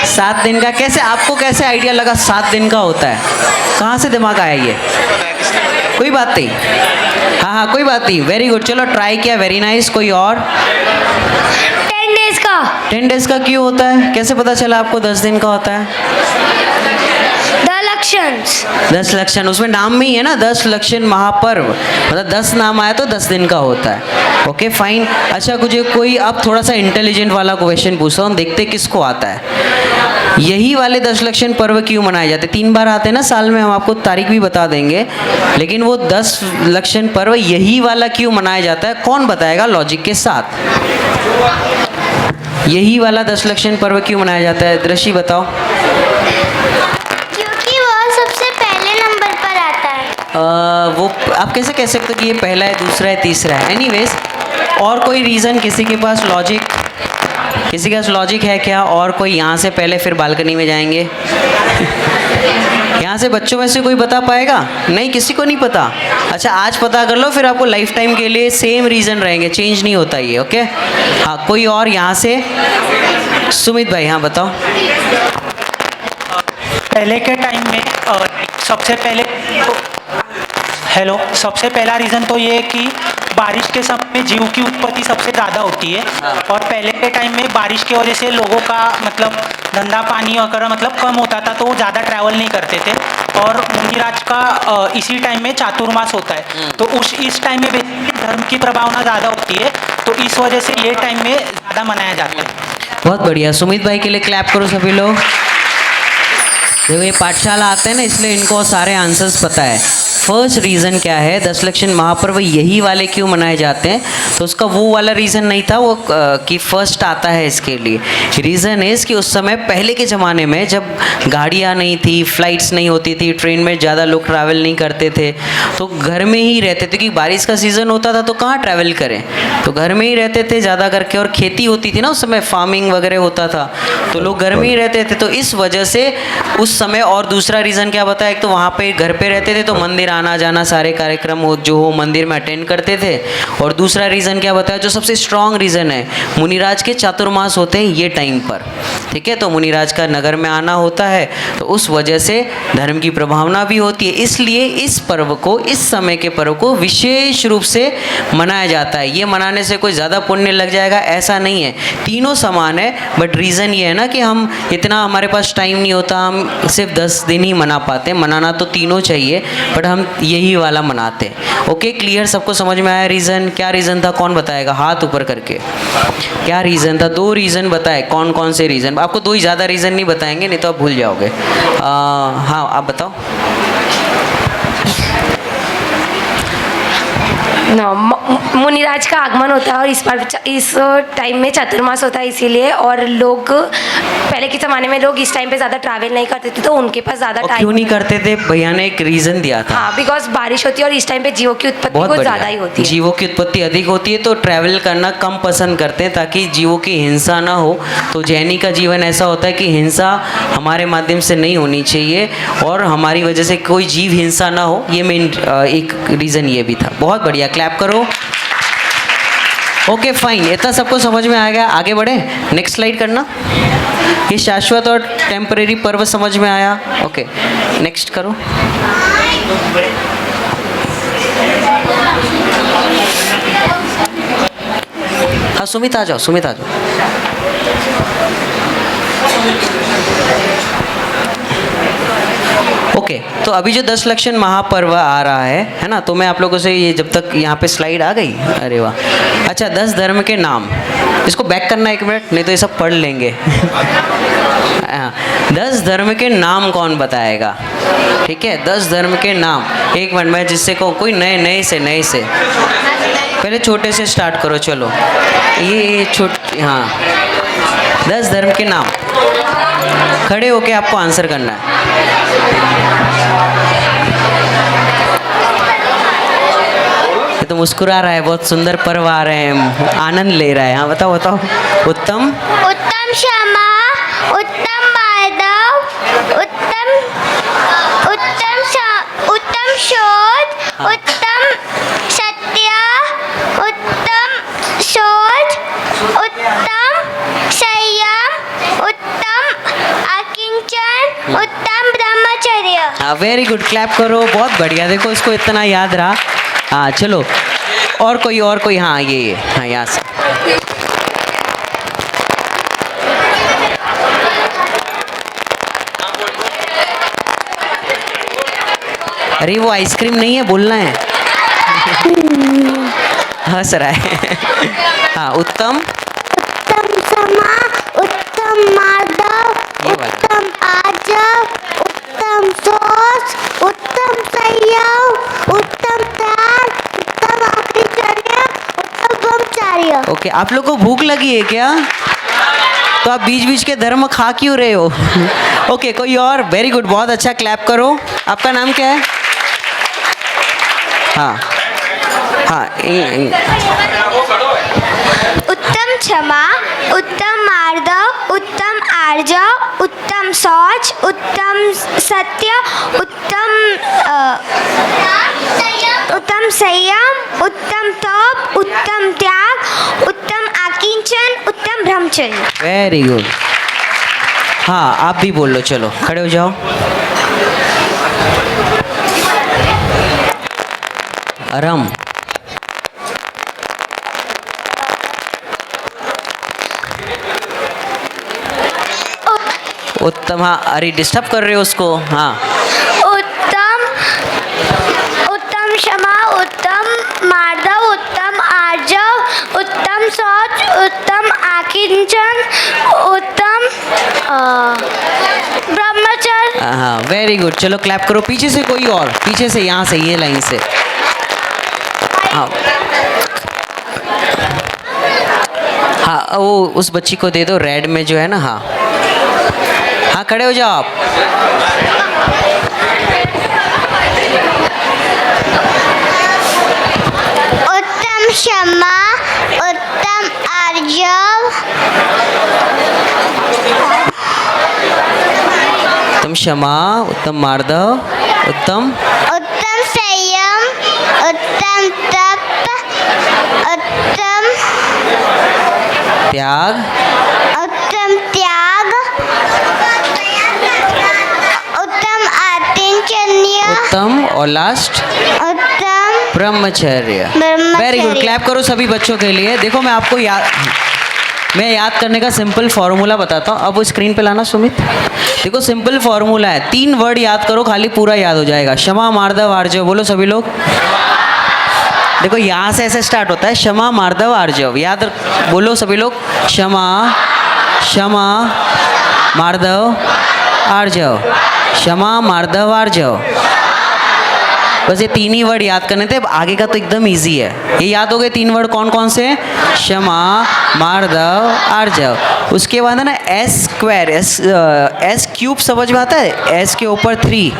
[SPEAKER 3] 7 दिन का। कैसे, आपको कैसे आइडिया लगा 7 दिन का होता है? कहाँ से दिमाग आया ये? कोई बात नहीं, हाँ हाँ कोई बात नहीं, वेरी गुड, चलो ट्राई किया, वेरी नाइस। कोई और?
[SPEAKER 6] 10 डेज का।
[SPEAKER 3] 10 डेज का क्यों होता है? कैसे पता चला आपको 10 दिन का होता है? 10 लक्षण, उसमें नाम में ही है ना, 10 लक्षण महापर्व, मतलब 10 नाम आया तो 10 दिन का होता है। Okay fine. अच्छा, मुझे कोई अब थोड़ा सा इंटेलिजेंट वाला क्वेश्चन पूछता हूँ, देखते किसको आता है। यही वाले 10 लक्षण पर्व क्यों मनाए जाते हैं? 3 बार आते हैं ना साल में, हम आपको तारीख भी बता देंगे, लेकिन वो 10 लक्षण पर्व यही वाला क्यों मनाया जाता है? कौन बताएगा लॉजिक के साथ? यही वाला 10 लक्षण पर्व क्यों मनाया जाता है? दृष्टि बताओ।
[SPEAKER 6] क्योंकि वो सबसे पहले नंबर पर आता है।
[SPEAKER 3] वो आप कैसे कह सकते हो कि ये पहला है, दूसरा है, तीसरा है? एनीवेज, और कोई रीज़न किसी के पास लॉजिक? किसी के पास लॉजिक है क्या? और कोई यहाँ से पहले फिर बालकनी में जाएंगे? यहाँ से बच्चों में से कोई बता पाएगा? नहीं, किसी को नहीं पता। अच्छा, आज पता कर लो, फिर आपको लाइफ टाइम के लिए सेम रीज़न रहेंगे, चेंज नहीं होता ये। ओके, हाँ, कोई और यहाँ से? सुमित भाई, हाँ बताओ।
[SPEAKER 9] पहले के टाइम में सबसे पहला रीज़न तो ये है कि बारिश के समय में जीव की उत्पत्ति सबसे ज़्यादा होती है, और पहले के टाइम में बारिश की वजह से लोगों का मतलब धंधा पानी वगैरह मतलब कम होता था, तो वो ज़्यादा ट्रैवल नहीं करते थे। और मुनिराज का इसी टाइम में चातुर्मास होता है, तो इस टाइम में धर्म की प्रभावना ज़्यादा होती है, तो इस वजह से ये टाइम में ज़्यादा मनाया जाता है।
[SPEAKER 3] बहुत बढ़िया, सुमित भाई के लिए क्लैप करो सभी लोग। देखो, ये पाठशाला आते हैं ना, इसलिए इनको सारे आंसर्स पता है। फर्स्ट रीज़न क्या है 10 लक्षण महापर्व यही वाले क्यों मनाए जाते हैं, तो उसका वो वाला रीज़न नहीं था वो कि फर्स्ट आता है इसके लिए। रीज़न इज़ कि उस समय पहले के ज़माने में जब गाड़ियाँ नहीं थी, फ्लाइट्स नहीं होती थी, ट्रेन में ज़्यादा लोग ट्रैवल नहीं करते थे, तो घर में ही रहते थे क्योंकि बारिश का सीज़न होता था तो कहाँ ट्रैवल करें, तो घर में ही रहते थे ज़्यादा करके। और खेती होती थी ना उस समय, फार्मिंग वगैरह होता था, तो लोग घर में ही रहते थे, तो इस वजह से उस समय। और दूसरा रीज़न क्या बताया, एक तो वहाँ पे घर पे रहते थे तो मंदिर आना जाना सारे कार्यक्रम जो हो मंदिर में अटेंड करते थे। और दूसरा रीज़न क्या बताया, जो सबसे स्ट्रॉन्ग रीज़न है, मुनिराज के चातुर्मास होते हैं ये टाइम पर, ठीक है, तो मुनिराज का नगर में आना होता है, तो उस वजह से धर्म की प्रभावना भी होती है। इसलिए इस पर्व को, इस समय के पर्व को विशेष रूप से मनाया जाता है। ये मनाने से कोई ज़्यादा पुण्य लग जाएगा ऐसा नहीं है, तीनों समान है। बट रीज़न ये है ना कि हम इतना, हमारे पास टाइम नहीं होता, हम सिर्फ 10 दिन ही मना पाते हैं। मनाना तो तीनों चाहिए बट हम यही वाला मनाते हैं। ओके, क्लियर, सबको समझ में आया रीज़न? क्या रीज़न था, कौन बताएगा हाथ ऊपर करके? क्या रीज़न था? 2 रीज़न बताए, कौन कौन से रीज़न? आपको 2 ही, ज़्यादा रीज़न नहीं बताएंगे नहीं तो आप भूल जाओगे। हाँ आप बताओ।
[SPEAKER 8] मुनिराज का आगमन होता है और इस टाइम में चातुर्मास होता है इसीलिए। और लोग पहले के ज़माने में लोग इस टाइम पे ज़्यादा ट्रैवल नहीं करते थे तो उनके पास ज़्यादा टाइम।
[SPEAKER 3] क्यों नहीं करते थे? भैया ने एक रीज़न दिया था।
[SPEAKER 8] हाँ, बिकॉज बारिश होती है और इस टाइम पे जीवों की उत्पत्ति कुछ ज़्यादा ही होती है।
[SPEAKER 3] जीवों की उत्पत्ति अधिक होती है तो ट्रैवल करना कम पसंद करते हैं ताकि जीवों की हिंसा ना हो। तो जैनी का जीवन ऐसा होता है कि हिंसा हमारे माध्यम से नहीं होनी चाहिए और हमारी वजह से कोई जीव हिंसा ना हो, ये मेन एक रीज़न ये भी था। बहुत बढ़िया, क्लैप करो। ओके फाइन, इतना सबको समझ में आ गया। आगे बढ़े, नेक्स्ट स्लाइड करना। ये शाश्वत और टेम्परेरी पर्व समझ में आया। ओके, नेक्स्ट करो। हाँ सुमित आ जाओ, सुमित आ जाओ। ओके, तो अभी जो 10 लक्षण महापर्व आ रहा है ना, तो मैं आप लोगों से ये, जब तक यहाँ पे स्लाइड आ गई, अरे वाह, अच्छा 10 धर्म के नाम, इसको बैक करना 1 मिनट, नहीं तो ये सब पढ़ लेंगे। 10 धर्म के नाम कौन बताएगा? ठीक है, 10 धर्म के नाम 1 मिनट में, जिससे को कोई नए से पहले छोटे से स्टार्ट करो। चलो ये छोटे, हाँ 10 धर्म के नाम, खड़े होके आपको आंसर करना है। ये तो मुस्कुरा रहा है, बहुत सुंदर पर्व आ रहे हैं, आनंद ले रहा है। हाँ बताओ बताओ। उत्तम
[SPEAKER 6] क्षमा, उत्तम माधव, उत्तम शोध, उत्तम सत्य, उत्तम शोध, उत्तम संयम, उत्तम अकिंचन, उत्तम ब्रह्मचर्य।
[SPEAKER 3] हाँ वेरी गुड, क्लैप करो, बहुत बढ़िया। देखो इसको इतना याद रहा। हाँ चलो, और कोई, हाँ ये हाँ यहाँ से। अरे वो आइसक्रीम नहीं है, बोलना है। हंस रहा है। हाँ उत्तम
[SPEAKER 6] क्षमा, उत्तम माधव, उत्तम आजव, उत्तम सोच, उत्तम संयम, उत्तम त्याग, उत्तम अभिचर्य, उत्तम ब्रह्मचर्य।
[SPEAKER 3] ओके, आप लोग को भूख लगी है क्या? तो आप बीच बीच के धर्म खा क्यों रहे हो? ओके, कोई और? वेरी गुड, बहुत अच्छा, क्लैप करो। आपका नाम क्या है? हाँ
[SPEAKER 6] उत्तम क्षमा, उत्तम मार्दव, उत्तम आर्जव, उत्तम शौच, उत्तम सत्य, उत्तम संयम, उत्तम तप, उत्तम त्याग, उत्तम आकिंचन, उत्तम ब्रह्मचर्य।
[SPEAKER 3] Very good. हाँ आप भी बोल लो, चलो खड़े हो जाओ। आराम। उत्तम, हाँ अरे डिस्टर्ब कर रहे हो उसको। हाँ
[SPEAKER 6] उत्तम क्षमा, उत्तम मार्दव, उत्तम आर्जव, उत्तम शौच, उत्तम आकिंचन, उत्तम ब्रह्मचर्य।
[SPEAKER 3] हाँ वेरी गुड, चलो क्लैप करो। पीछे से कोई और, पीछे से, यहाँ से, ये लाइन से। हाँ हाँ, वो उस बच्ची को दे दो रेड में जो है ना। हाँ हाँ, खड़े हो जाओ आप।
[SPEAKER 6] उत्तम क्षमा, उत्तम आर्जव,
[SPEAKER 3] उत्तम क्षमा, उत्तम मार्दव, उत्तम
[SPEAKER 6] उत्तम संयम, उत्तम तप, उत्तम
[SPEAKER 3] त्याग,
[SPEAKER 6] उत्तम त्याग, उत्तम आत्मचर्या,
[SPEAKER 3] उत्तम और लास्ट
[SPEAKER 6] उत्तम
[SPEAKER 3] ब्रह्मचर्य।
[SPEAKER 6] ब्रह्मचर्य।
[SPEAKER 3] वेरी गुड, क्लैप करो सभी बच्चों के लिए। देखो मैं आपको मैं याद करने का सिंपल फॉर्मूला बताता हूँ। अब वो स्क्रीन पे लाना सुमित। देखो सिंपल फॉर्मूला है, 3 वर्ड याद करो खाली, पूरा याद हो जाएगा। क्षमा, मार्दव, आर्जव। बोलो सभी लोग। देखो यहाँ से ऐसे स्टार्ट होता है, क्षमा, मार्दव, आर्जव। बोलो सभी लोग। क्षमा, क्षमा, मार्दव, आर्जव। क्षमा, मार्दव, आर्जव। बस ये 3 ही वर्ड याद करने थे। अब आगे का तो एकदम इजी है। ये याद हो गए 3 वर्ड कौन कौन से? क्षमा, मार्दव, आर्जव। उसके बाद है ना एस स्क्वायर, एस क्यूब समझ में आता है? एस के ऊपर 3,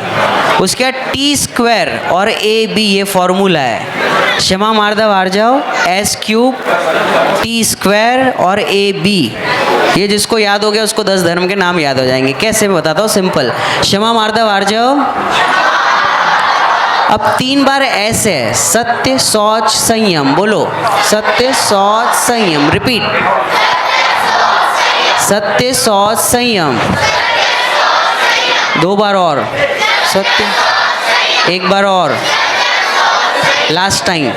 [SPEAKER 3] उसके बाद टी स्क्वायर और ए बी, ये फॉर्मूला है। क्षमा, मार्दव, आर्जव, एस क्यूब, टी स्क्वायर और ए बी। ये जिसको याद हो गया उसको 10 धर्म के नाम याद हो जाएंगे। कैसे मैं बताता हूँ, सिंपल। क्षमा, मार्दव, आर्जव। अब 3 बार ऐसे है, सत्य, शौच, संयम। बोलो सत्य, शौच, संयम। रिपीट, सत्य, शौच, संयम। 2 बार और, सत्य, 1 बार और, लास्ट टाइम,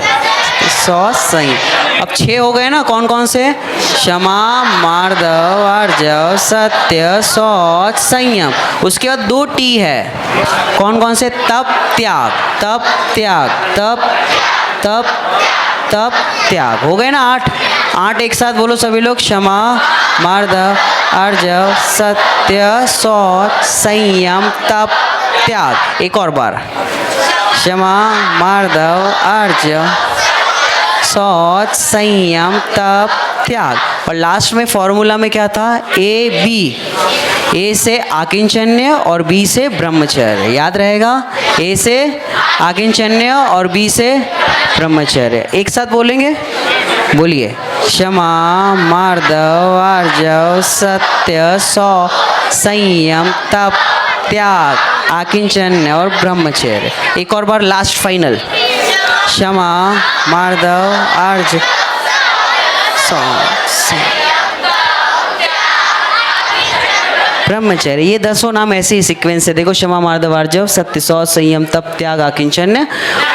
[SPEAKER 3] शौच, संयम। अब 6 हो गए ना, कौन कौन से? क्षमा, मार्दव, आर्जव, सत्य, शौच, संयम। उसके बाद 2 टी है, कौन कौन से? तप, त्याग, तप, त्याग, तप, तप, तप, त्याग। हो गए ना 8 एक साथ बोलो सभी लोग। क्षमा, मार्दव, आर्जव, सत्य, शौच, संयम, तप, त्याग। एक और बार। क्षमा, मार्दव, आर्जव, शौच, संयम, तप, त्याग। और लास्ट में फॉर्मूला में क्या था? A B. ए से आकिंचन्य और बी से ब्रह्मचर्य। याद रहेगा? ए से आकिंचन्य और बी से ब्रह्मचर्य। एक साथ बोलेंगे, बोलिए। क्षमा, मार्दव, आर्जव, सत्य, शौच, संयम, तप, त्याग, आकिंचन्य और ब्रह्मचर्य। एक और बार, लास्ट फाइनल। क्षमा, मार्दव, आर्जव, ब्रह्मचर्य। ये 10 नाम ऐसे ही सीक्वेंस है। देखो, क्षमा, मार्दव, आर्जव, सत्य, शौच, संयम, तप, त्याग, आकिंचन्य,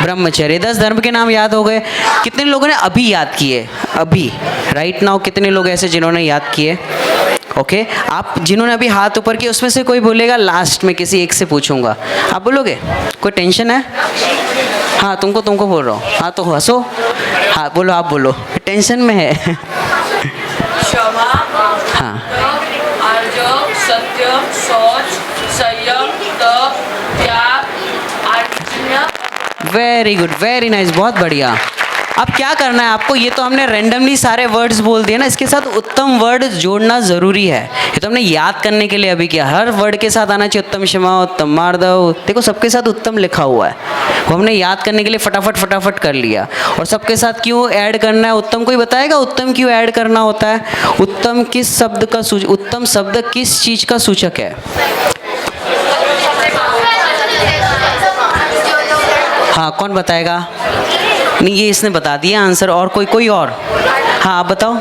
[SPEAKER 3] ब्रह्मचर्य। 10 धर्म के नाम याद हो गए। कितने लोगों ने अभी याद किए? अभी राइट नाउ कितने लोग ऐसे जिन्होंने याद किए? ओके, आप जिन्होंने अभी हाथ ऊपर किए उसमें से कोई बोलेगा, लास्ट में किसी एक से पूछूंगा। आप बोलोगे? कोई टेंशन है? हाँ, तुमको बोल रहा हूँ। हाँ तो हंसो। हाँ बोलो, आप बोलो। टेंशन में है?
[SPEAKER 10] क्षमा,
[SPEAKER 3] हाँ,
[SPEAKER 10] आर्जव, सत्य, शौच, संयम, तप, त्याग, आकिंचन्य।
[SPEAKER 3] वेरी गुड, वेरी नाइस, बहुत बढ़िया। अब क्या करना है आपको? ये तो हमने रैंडमली सारे वर्ड्स बोल दिए ना, इसके साथ उत्तम वर्ड जोड़ना ज़रूरी है। ये तो हमने याद करने के लिए अभी किया। हर वर्ड के साथ आना चाहिए। उत्तम क्षमा, उत्तम मार्दव, देखो सबके साथ उत्तम लिखा हुआ है। वो हमने याद करने के लिए फटाफट कर लिया। और सबके साथ क्यों ऐड करना है उत्तम? कोई बताएगा उत्तम क्यों ऐड करना होता है? उत्तम किस शब्द का उत्तम शब्द किस चीज़ का सूचक है? हाँ, कौन बताएगा? नहीं, ये इसने बता दिया आंसर। और कोई और? हाँ, आप बताओ।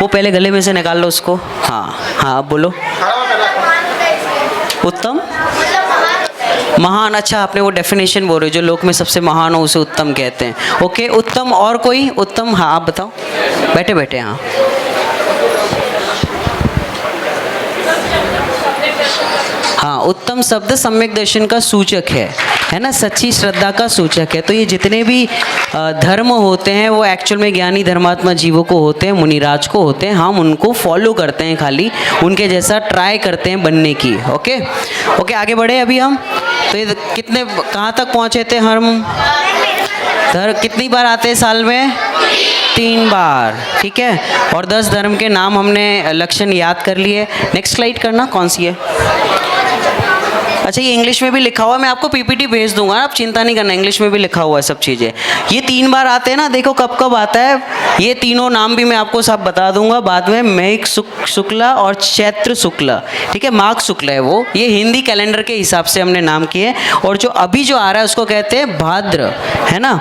[SPEAKER 3] वो पहले गले में से निकाल लो उसको। हाँ हाँ, आप बोलो। उत्तम, महान। अच्छा, आपने वो डेफिनेशन बोल रहे हो, जो लोक में सबसे महान हो उसे उत्तम कहते हैं। ओके, उत्तम। और कोई? उत्तम, हाँ आप बताओ। बैठे हाँ। हाँ, उत्तम शब्द सम्यक दर्शन का सूचक है ना, सच्ची श्रद्धा का सूचक है। तो ये जितने भी धर्म होते हैं वो एक्चुअल में ज्ञानी धर्मात्मा जीवों को होते हैं, मुनिराज को होते हैं। हम उनको फॉलो करते हैं, खाली उनके जैसा ट्राई करते हैं बनने की। ओके ओके, आगे बढ़े अभी हम। तो ये कितने कहाँ तक पहुँचे थे हम? कितनी बार आते हैं साल में? 3 बार, ठीक है। और 10 धर्म के नाम हमने लक्षण याद कर लिए। नेक्स्ट स्लाइड करना, कौन सी है? अच्छा, ये इंग्लिश में भी लिखा हुआ है, मैं आपको पीपीटी भेज दूंगा, आप चिंता नहीं करना, इंग्लिश में भी लिखा हुआ है सब चीज़ें। ये 3 बार आते हैं ना, देखो कब कब आता है। ये तीनों नाम भी मैं आपको सब बता दूंगा बाद में। मेघ शुक्ला और चैत्र शुक्ला, ठीक है, माघ शुक्ला है वो। ये हिंदी कैलेंडर के हिसाब से हमने नाम किए। और जो अभी जो आ रहा है उसको कहते हैं भाद्र, है ना,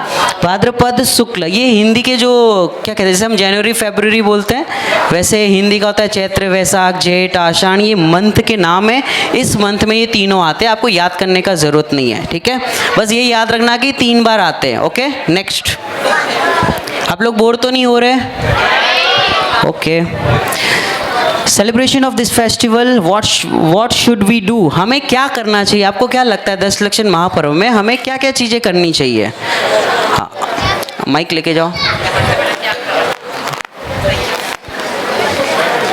[SPEAKER 3] भाद्रपद शुक्ल। ये हिंदी के जो क्या कहते हैं, जैसे हम जनवरी फरवरी बोलते हैं, वैसे हिंदी का होता है चैत्र, वैशाख, जेठ, आषाढ़। ये मंथ के नाम है। इस मंथ में ये तीनों आते हैं, आपको याद करने का ज़रूरत नहीं है, ठीक है। बस ये याद रखना कि 3 बार आते हैं। Okay, next. आप लोग बोर तो नहीं हो रहे? Okay. Celebration of this festival, what should we do? हमें क्या करना चाहिए? आपको क्या लगता है 10 लक्षण महापर्व में हमें क्या क्या चीज़ें करनी चाहिए? हाँ, माइक लेके जाओ।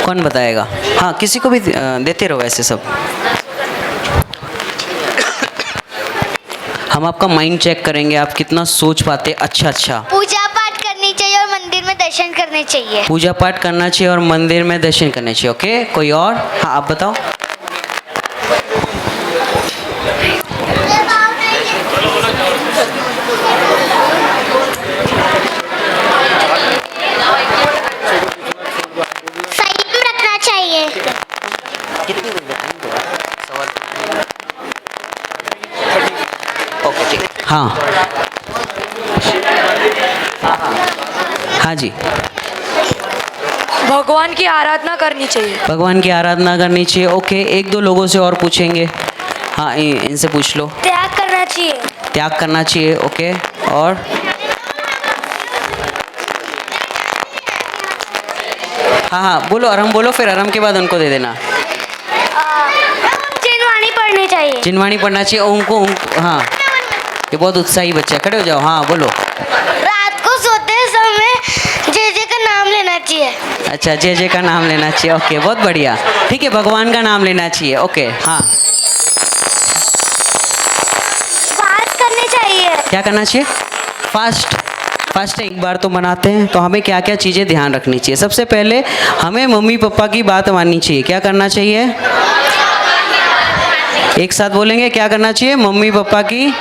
[SPEAKER 3] कौन बताएगा? हाँ, किसी को भी देते रहो ऐसे सब। हम आपका माइंड चेक करेंगे, आप कितना सोच पाते। अच्छा,
[SPEAKER 6] पूजा पाठ करनी चाहिए और मंदिर में दर्शन करने चाहिए।
[SPEAKER 3] पूजा पाठ करना चाहिए और मंदिर में दर्शन करने चाहिए। ओके, कोई और? हाँ, आप बताओ।
[SPEAKER 6] संयम रखना चाहिए।
[SPEAKER 3] ओके, ठीक। हाँ हाँ जी।
[SPEAKER 8] भगवान की आराधना करनी चाहिए।
[SPEAKER 3] भगवान की आराधना करनी चाहिए। ओके, 1-2 लोगों से और पूछेंगे। हाँ, इनसे पूछ लो।
[SPEAKER 6] त्याग करना चाहिए।
[SPEAKER 3] त्याग करना चाहिए। ओके, और? हाँ, बोलो, आराम बोलो, फिर आराम के बाद उनको दे देना।
[SPEAKER 6] चिन्हवाणी पढ़नी चाहिए।
[SPEAKER 3] चिन्हवाणी पढ़ना चाहिए उनको। हाँ, ये बहुत उत्साही बच्चा, खड़े हो जाओ। हाँ, बोलो।
[SPEAKER 6] रात को सोते समय जय का नाम लेना चाहिए।
[SPEAKER 3] अच्छा, जय का नाम लेना चाहिए। ओके, बहुत बढ़िया, ठीक है, भगवान का नाम लेना चाहिए। ओके, हाँ।
[SPEAKER 6] फास्ट करनी चाहिए।
[SPEAKER 3] क्या करना चाहिए? फास्ट एक बार तो मनाते हैं, तो हमें क्या क्या चीज़ें ध्यान रखनी चाहिए? सबसे पहले हमें मम्मी पापा की बात माननी चाहिए। क्या करना चाहिए? एक साथ बोलेंगे, क्या करना चाहिए? मम्मी पापा की,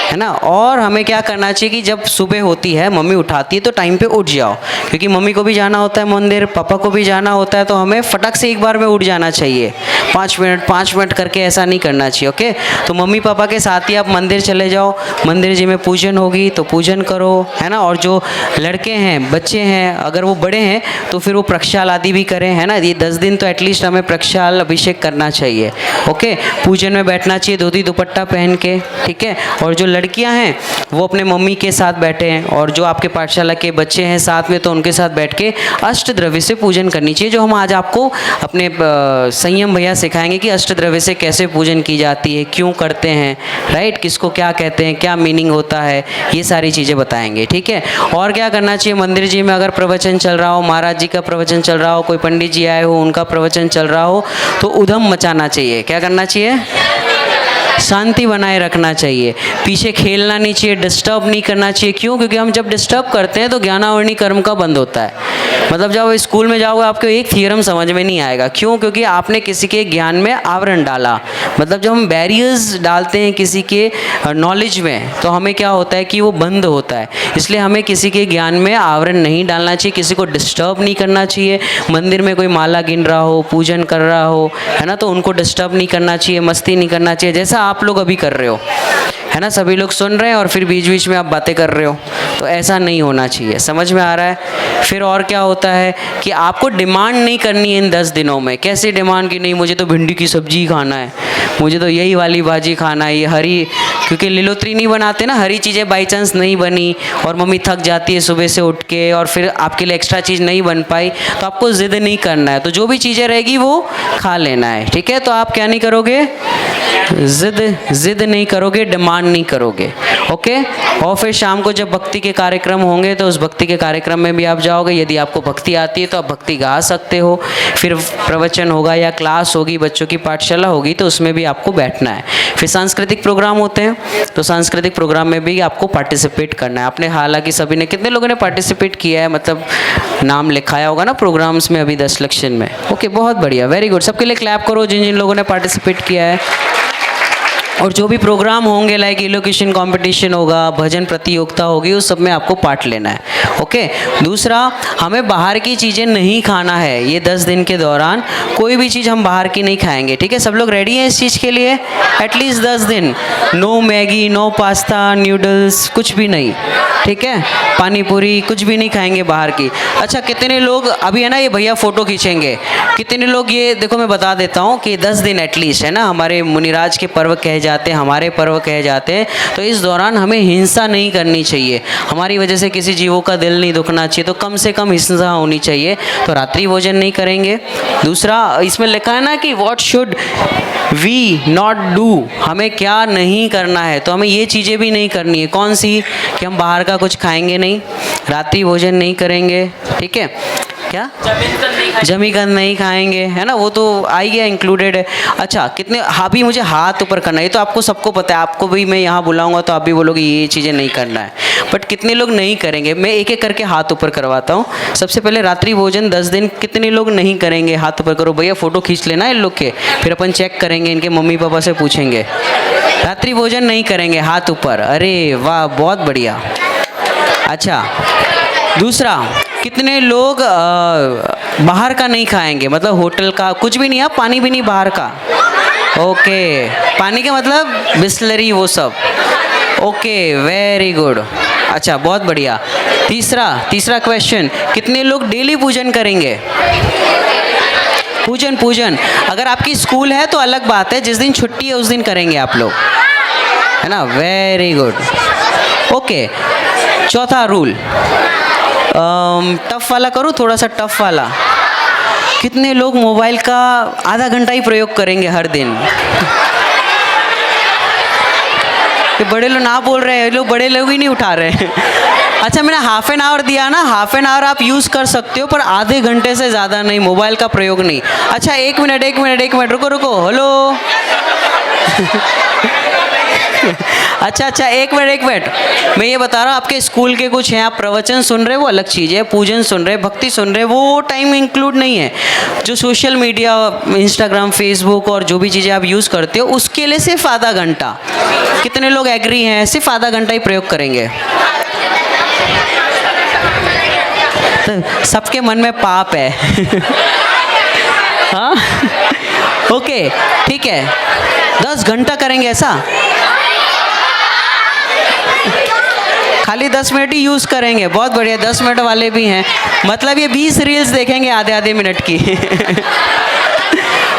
[SPEAKER 3] है ना। और हमें क्या करना चाहिए कि जब सुबह होती है, मम्मी उठाती है, तो टाइम पे उठ जाओ, क्योंकि मम्मी को भी जाना होता है मंदिर, पापा को भी जाना होता है। तो हमें फटक से एक बार में उठ जाना चाहिए। 5 मिनट करके ऐसा नहीं करना चाहिए। ओके, तो मम्मी पापा के साथ ही आप मंदिर चले जाओ। मंदिर जी में पूजन होगी तो पूजन करो, है ना। और जो लड़के हैं, बच्चे हैं, अगर वो बड़े हैं तो फिर वो प्रक्षाल आदि भी करें, है ना। ये 10 दिन तो एटलीस्ट हमें प्रक्षाल अभिषेक करना चाहिए। ओके, पूजन में बैठना चाहिए धोती दुपट्टा पहन के, ठीक है। और जो लड़कियां हैं वो अपने मम्मी के साथ बैठे हैं, और जो आपके पाठशाला के बच्चे हैं साथ में, तो उनके साथ बैठ के अष्टद्रव्य से पूजन करनी चाहिए, जो हम आज आपको अपने संयम भैया सिखाएंगे कि अष्टद्रव्य से कैसे पूजन की जाती है, क्यों करते हैं, राइट, किसको क्या कहते हैं, क्या मीनिंग होता है, ये सारी चीज़ें बताएंगे, ठीक है। और क्या करना चाहिए? मंदिर जी में अगर प्रवचन चल रहा हो, महाराज जी का प्रवचन चल रहा हो, कोई पंडित जी आए हो, उनका प्रवचन चल रहा हो, तो उधम मचाना चाहिए। क्या करना चाहिए? शांति बनाए रखना चाहिए। पीछे खेलना नहीं चाहिए, डिस्टर्ब नहीं करना चाहिए। क्यों? क्योंकि हम जब डिस्टर्ब करते हैं तो ज्ञानावरणी कर्म का बंद होता है। मतलब जब स्कूल में जाओगे आपको एक थ्योरम समझ में नहीं आएगा। क्यों? क्योंकि आपने किसी के ज्ञान में आवरण डाला। मतलब जब हम बैरियर्स डालते हैं किसी के नॉलेज में, तो हमें क्या होता है कि वो बंद होता है। इसलिए हमें किसी के ज्ञान में आवरण नहीं डालना चाहिए, किसी को डिस्टर्ब नहीं करना चाहिए। मंदिर में कोई माला गिन रहा हो, पूजन कर रहा हो, है ना, तो उनको डिस्टर्ब नहीं करना चाहिए, मस्ती नहीं करना चाहिए, जैसा आप लोग अभी कर रहे हो, है ना। सभी लोग सुन रहे हैं और फिर बीच बीच में आप बातें कर रहे हो, तो ऐसा नहीं होना चाहिए। समझ में आ रहा है? फिर और क्या होता है कि आपको डिमांड नहीं करनी है इन 10 दिनों में। कैसे डिमांड की? नहीं, मुझे तो भिंडी की सब्जी खाना है, मुझे तो यही वाली भाजी खाना है, ये हरी क्योंकि लीलोत्री नहीं बनाते ना, हरी चीज़ें बाई चांस नहीं बनी और मम्मी थक जाती है सुबह से उठ के और फिर आपके लिए एक्स्ट्रा चीज़ नहीं बन पाई, तो आपको ज़िद नहीं करना है। तो जो भी चीज़ें रहेगी वो खा लेना है, ठीक है। तो आप क्या नहीं करोगे, जिद नहीं करोगे, डिमांड नहीं करोगे, ओके। और फिर शाम को जब भक्ति के कार्यक्रम होंगे तो उस भक्ति के कार्यक्रम में भी आप जाओगे। यदि आपको भक्ति आती है तो आप भक्ति गा सकते हो। फिर प्रवचन होगा या क्लास होगी, बच्चों की पाठशाला होगी, तो उसमें भी आपको बैठना है। फिर सांस्कृतिक प्रोग्राम होते हैं, तो सांस्कृतिक प्रोग्राम में भी आपको पार्टिसिपेट करना है। आपने हालांकि सभी ने, कितने लोगों ने पार्टिसिपेट किया है, मतलब नाम लिखाया होगा ना प्रोग्राम्स में अभी 10 लक्षण में, ओके, बहुत बढ़िया, वेरी गुड। सबके लिए क्लैप करो जिन जिन लोगों ने पार्टिसिपेट किया है। और जो भी प्रोग्राम होंगे लाइक इलोक्यूशन कंपटीशन होगा, भजन प्रतियोगिता होगी, उस सब में आपको पार्ट लेना है, ओके। दूसरा, हमें बाहर की चीज़ें नहीं खाना है। ये 10 दिन के दौरान कोई भी चीज़ हम बाहर की नहीं खाएंगे, ठीक है। सब लोग रेडी हैं इस चीज़ के लिए? एटलीस्ट 10 दिन no Maggi, no pasta, noodles, कुछ भी नहीं, ठीक है। पानी पूरी कुछ भी नहीं खाएंगे बाहर की। अच्छा, कितने लोग अभी है ना, ये भैया फ़ोटो खींचेंगे, कितने लोग, ये देखो मैं बता देता हूँ कि 10 दिन एटलीस्ट है ना, हमारे मुनिराज के पर्व कहे जाते हैं, हमारे पर्व कहे जाते हैं। तो इस दौरान हमें हिंसा नहीं करनी चाहिए, हमारी वजह से किसी जीवों का दिल नहीं दुखना चाहिए, तो कम से कम हिंसा होनी चाहिए। तो रात्रि भोजन नहीं करेंगे। दूसरा, इसमें लिखा है ना कि what should we not do, हमें क्या नहीं करना है, तो हमें ये चीज़ें भी नहीं करनी है। कौन सी? कि हम बाहर का कुछ खाएंगे नहीं, रात्रि भोजन नहीं करेंगे, ठीक है। क्या? जमीकंद नहीं खाएंगे, है ना, वो तो आ ही गया, इंक्लूडेड है। अच्छा, कितने, हाँ भी मुझे हाथ ऊपर करना है, ये तो आपको सबको पता है, आपको भी मैं यहाँ बुलाऊंगा तो आप भी बोलोगे ये चीज़ें नहीं करना है, बट कितने लोग नहीं करेंगे? मैं एक एक करके हाथ ऊपर करवाता हूँ। सबसे पहले रात्रि भोजन 10 दिन कितने लोग नहीं करेंगे? हाथ ऊपर करो भैया, फ़ोटो खींच लेना इन लोग के, फिर अपन चेक करेंगे, इनके मम्मी पापा से पूछेंगे। रात्रि भोजन नहीं करेंगे, हाथ ऊपर, अरे वाह, बहुत बढ़िया। अच्छा, दूसरा, कितने लोग बाहर का नहीं खाएंगे, मतलब होटल का कुछ भी नहीं, आप पानी भी नहीं बाहर का, ओके। पानी का मतलब बिस्लरी वो सब, ओके, वेरी गुड। अच्छा, बहुत बढ़िया। तीसरा क्वेश्चन, कितने लोग डेली पूजन करेंगे? पूजन अगर आपकी स्कूल है तो अलग बात है, जिस दिन छुट्टी है उस दिन करेंगे आप लोग, है ना, वेरी गुड, ओके। चौथा रूल, टफ वाला करूँ, थोड़ा सा टफ वाला। कितने लोग मोबाइल का आधा घंटा ही प्रयोग करेंगे हर दिन? ये बड़े लोग ना बोल रहे हैं, लोग बड़े लोग ही नहीं उठा रहे हैं। अच्छा, मैंने हाफ एन आवर दिया ना, हाफ एन आवर आप यूज़ कर सकते हो, पर आधे घंटे से ज़्यादा नहीं, मोबाइल का प्रयोग नहीं। अच्छा, एक मिनट रुको, हेलो। अच्छा, एक मिनट, मैं ये बता रहा हूँ, आपके स्कूल के कुछ हैं, आप प्रवचन सुन रहे हैं, वो अलग चीज़ है, पूजन सुन रहे हैं, भक्ति सुन रहे हैं, वो टाइम इंक्लूड नहीं है। जो सोशल मीडिया, इंस्टाग्राम, फेसबुक और जो भी चीज़ें आप यूज़ करते हो, उसके लिए सिर्फ आधा घंटा। कितने लोग एग्री हैं? सिर्फ आधा घंटा ही प्रयोग करेंगे। तो सबके मन में पाप है। हाँ, ओके, ठीक है, 10 घंटा करेंगे ऐसा? खाली 10 मिनट ही यूज़ करेंगे, बहुत बढ़िया। 10 मिनट वाले भी हैं, मतलब ये 20 रील्स देखेंगे आधे मिनट की।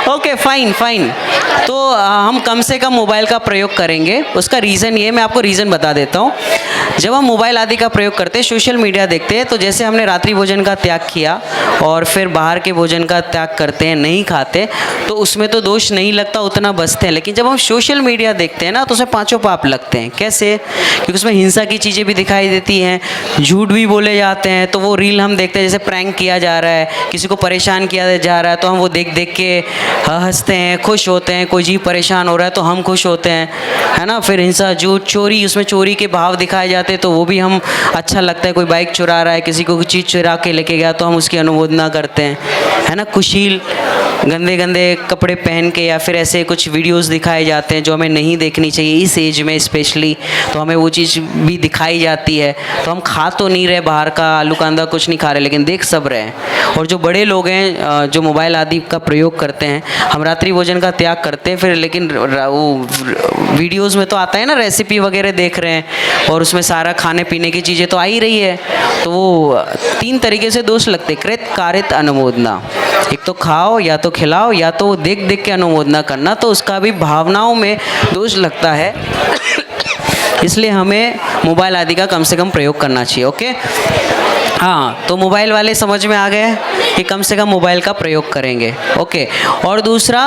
[SPEAKER 3] Okay, fine. तो हम कम से कम मोबाइल का प्रयोग करेंगे। उसका रीज़न ये, मैं आपको रीज़न बता देता हूँ। जब हम मोबाइल आदि का प्रयोग करते हैं, सोशल मीडिया देखते हैं, तो जैसे हमने रात्रि भोजन का त्याग किया और फिर बाहर के भोजन का त्याग करते हैं, नहीं खाते, तो उसमें तो दोष नहीं लगता, उतना बचते हैं। लेकिन जब हम सोशल मीडिया देखते हैं ना, तो उसमें 5 पाप लगते हैं। कैसे? क्योंकि उसमें हिंसा की चीज़ें भी दिखाई देती हैं, झूठ भी बोले जाते हैं। तो वो रील हम देखते हैं, जैसे प्रैंक किया जा रहा है, किसी को परेशान किया जा रहा है, तो हम वो देख के हंसते हैं, खुश होते हैं। कोई जीव परेशान हो रहा है तो हम खुश होते हैं, है ना। फिर हिंसा, झूठ, चोरी, उसमें चोरी के भाव दिखाए जाते हैं, तो वो भी हम अच्छा लगता है। कोई बाइक चुरा रहा है, किसी को चीज़ चुरा के लेके गया, तो हम उसकी अनुमोदना करते हैं, है ना। कुशील, गंदे कपड़े पहन के या फिर ऐसे कुछ वीडियोस दिखाए जाते हैं जो हमें नहीं देखनी चाहिए इस एज में स्पेशली, तो हमें वो चीज़ भी दिखाई जाती है। तो हम खा तो नहीं रहे बाहर का, आलू कांदा कुछ नहीं खा रहे, लेकिन देख सब रहे हैं। और जो बड़े लोग हैं जो मोबाइल आदि का प्रयोग करते हैं, हम रात्रि भोजन का त्याग करते हैं, फिर लेकिन वो वीडियोस में तो आता है ना, रेसिपी वगैरह देख रहे हैं और उसमें सारा खाने पीने की चीज़ें तो आ ही रही है। तो वो 3 तरीके से दोष लगते, कृत, कारित, अनुमोदना। एक तो खाओ, या तो खिलाओ, या तो देख के अनुमोदना करना, तो उसका भी भावनाओं में दोष लगता है। इसलिए हमें मोबाइल आदि का कम से कम प्रयोग करना चाहिए। ओके, हाँ, तो मोबाइल वाले समझ में आ गए कि कम से कम मोबाइल का प्रयोग करेंगे। ओके, और दूसरा,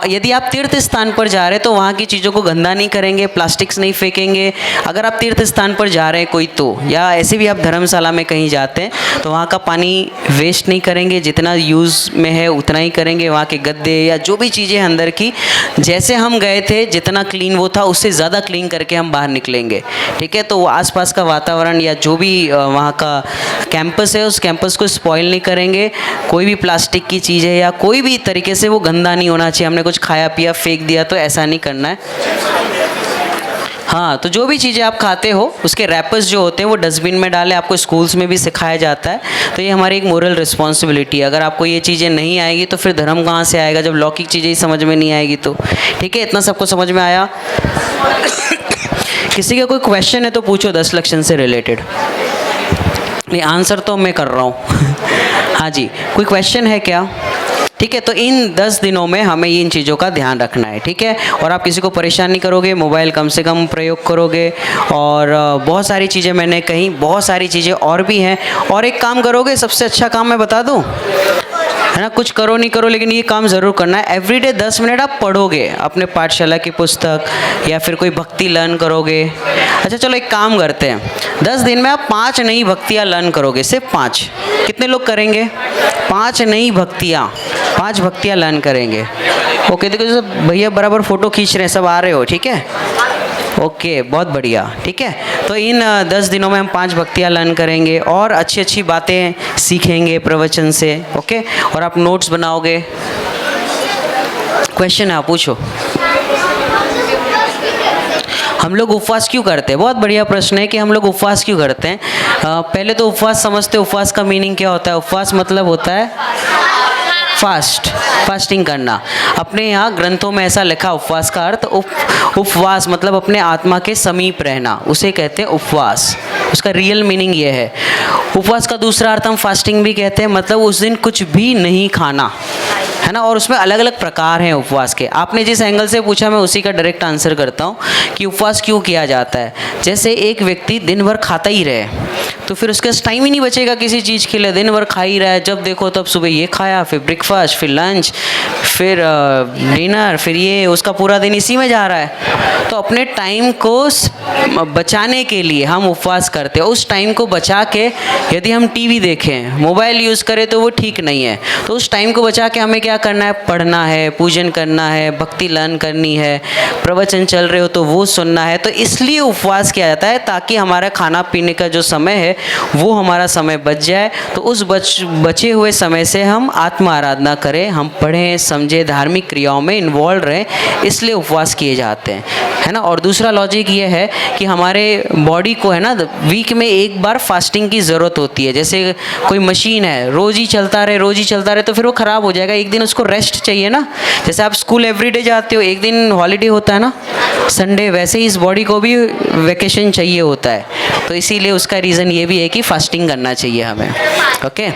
[SPEAKER 3] यदि आप तीर्थ स्थान पर जा रहे हैं तो वहाँ की चीज़ों को गंदा नहीं करेंगे, प्लास्टिक्स नहीं फेंकेंगे। अगर आप तीर्थ स्थान पर जा रहे हैं कोई तो, या ऐसे भी आप धर्मशाला में कहीं जाते हैं तो वहाँ का पानी वेस्ट नहीं करेंगे, जितना यूज़ में है उतना ही करेंगे। वहाँ के गद्दे या जो भी चीज़ें अंदर की, जैसे हम गए थे जितना क्लीन वो था उससे ज़्यादा क्लीन करके हम बाहर निकलेंगे। ठीक है, तो वो आसपास का वातावरण या जो भी वहाँ का कैंपस है उस कैंपस को स्पॉइल नहीं करेंगे। कोई भी प्लास्टिक की चीज़ है या कोई भी तरीके से वो गंदा नहीं होना चाहिए। हमने कुछ खाया पिया फेंक दिया तो ऐसा नहीं करना है। हाँ, तो जो भी चीज़ें आप खाते हो उसके रैपर्स जो होते हैं वो डस्टबिन में डालें। आपको स्कूल्स में भी सिखाया जाता है, तो ये हमारी एक मोरल रिस्पॉन्सिबिलिटी है। अगर आपको ये चीज़ें नहीं आएगी तो फिर धर्म कहाँ से आएगा, जब लौकिक चीज़ें ही समझ में नहीं आएगी तो। ठीक है, इतना सबको समझ में आया? किसी का कोई क्वेश्चन है तो पूछो 10 लक्षण से रिलेटेड। नहीं, आंसर तो मैं कर रहा हूँ। हाँ जी, कोई क्वेश्चन है क्या? ठीक है, तो इन 10 दिनों में हमें इन चीज़ों का ध्यान रखना है। ठीक है, और आप किसी को परेशान नहीं करोगे, मोबाइल कम से कम प्रयोग करोगे, और बहुत सारी चीज़ें मैंने कही, बहुत सारी चीज़ें और भी हैं। और एक काम करोगे, सबसे अच्छा काम मैं बता दूँ, है ना, कुछ करो नहीं करो लेकिन ये काम ज़रूर करना है। एवरीडे 10 मिनट आप पढ़ोगे अपने पाठशाला की पुस्तक, या फिर कोई भक्ति लर्न करोगे। अच्छा चलो एक काम करते हैं, 10 दिन में आप 5 नई भक्तियाँ लर्न करोगे, सिर्फ 5। कितने लोग करेंगे? 5 नई भक्तियाँ, 5 भक्तियाँ लर्न करेंगे। ओके, देखो सब भैया बराबर फ़ोटो खींच रहे हैं, सब आ रहे हो? ठीक है, ओके, बहुत बढ़िया। ठीक है, तो इन 10 दिनों में हम 5 भक्तियाँ लर्न करेंगे और अच्छी अच्छी बातें सीखेंगे प्रवचन से। ओके, और आप नोट्स बनाओगे। क्वेश्चन है, आप पूछो। हम लोग उपवास क्यों करते हैं? बहुत बढ़िया प्रश्न है कि हम लोग उपवास क्यों करते हैं। पहले तो उपवास समझते, उपवास का मीनिंग क्या होता है? उपवास मतलब होता है फास्टिंग करना। अपने यहाँ ग्रंथों में ऐसा लिखा, उपवास का अर्थ उपवास मतलब अपने आत्मा के समीप रहना, उसे कहते हैं उपवास। उसका रियल मीनिंग ये है। उपवास का दूसरा अर्थ हम फास्टिंग भी कहते हैं, मतलब उस दिन कुछ भी नहीं खाना, है ना। और उसमें अलग अलग प्रकार हैं उपवास के। आपने जिस एंगल से पूछा मैं उसी का डायरेक्ट आंसर करता हूँ कि उपवास क्यों किया जाता है। जैसे एक व्यक्ति दिन भर खाता ही रहे तो फिर उसके पास टाइम ही नहीं बचेगा किसी चीज़ के लिए, दिन भर खा ही रहा है, जब देखो तब सुबह ये खाया, फिर ब्रेकफास्ट, फिर लंच, फिर डिनर, फिर ये, उसका पूरा दिन इसी में जा रहा है। तो अपने टाइम को बचाने के लिए हम उपवास करते हैं। उस टाइम को बचा के यदि हम टीवी देखें, मोबाइल यूज़ करें तो वो ठीक नहीं है। तो उस टाइम को बचा के हमें क्या करना है? पढ़ना है, पूजन करना है, भक्ति लर्न करनी है, प्रवचन चल रहे हो तो वो सुनना है। तो इसलिए उपवास किया जाता है ताकि हमारा खाना पीने का जो समय है वो हमारा समय बच जाए। तो उस बचे हुए समय से हम आत्मा आराधना करें, हम पढ़ें, समझें, धार्मिक क्रियाओं में इन्वॉल्व रहें, इसलिए उपवास किए जाते हैं, है ना। और दूसरा लॉजिक ये है कि हमारे बॉडी को, है ना, वीक में एक बार फास्टिंग की ज़रूरत होती है। जैसे कोई मशीन है, रोज़ ही चलता रहे तो फिर वो ख़राब हो जाएगा। एक दिन उसको रेस्ट चाहिए ना। जैसे आप स्कूल एवरीडे जाते हो, एक दिन हॉलीडे होता है ना, संडे, वैसे ही इस बॉडी को भी वेकेशन चाहिए होता है। तो इसीलिए उसका रीज़न ये भी है कि फास्टिंग करना चाहिए हमें। ओके,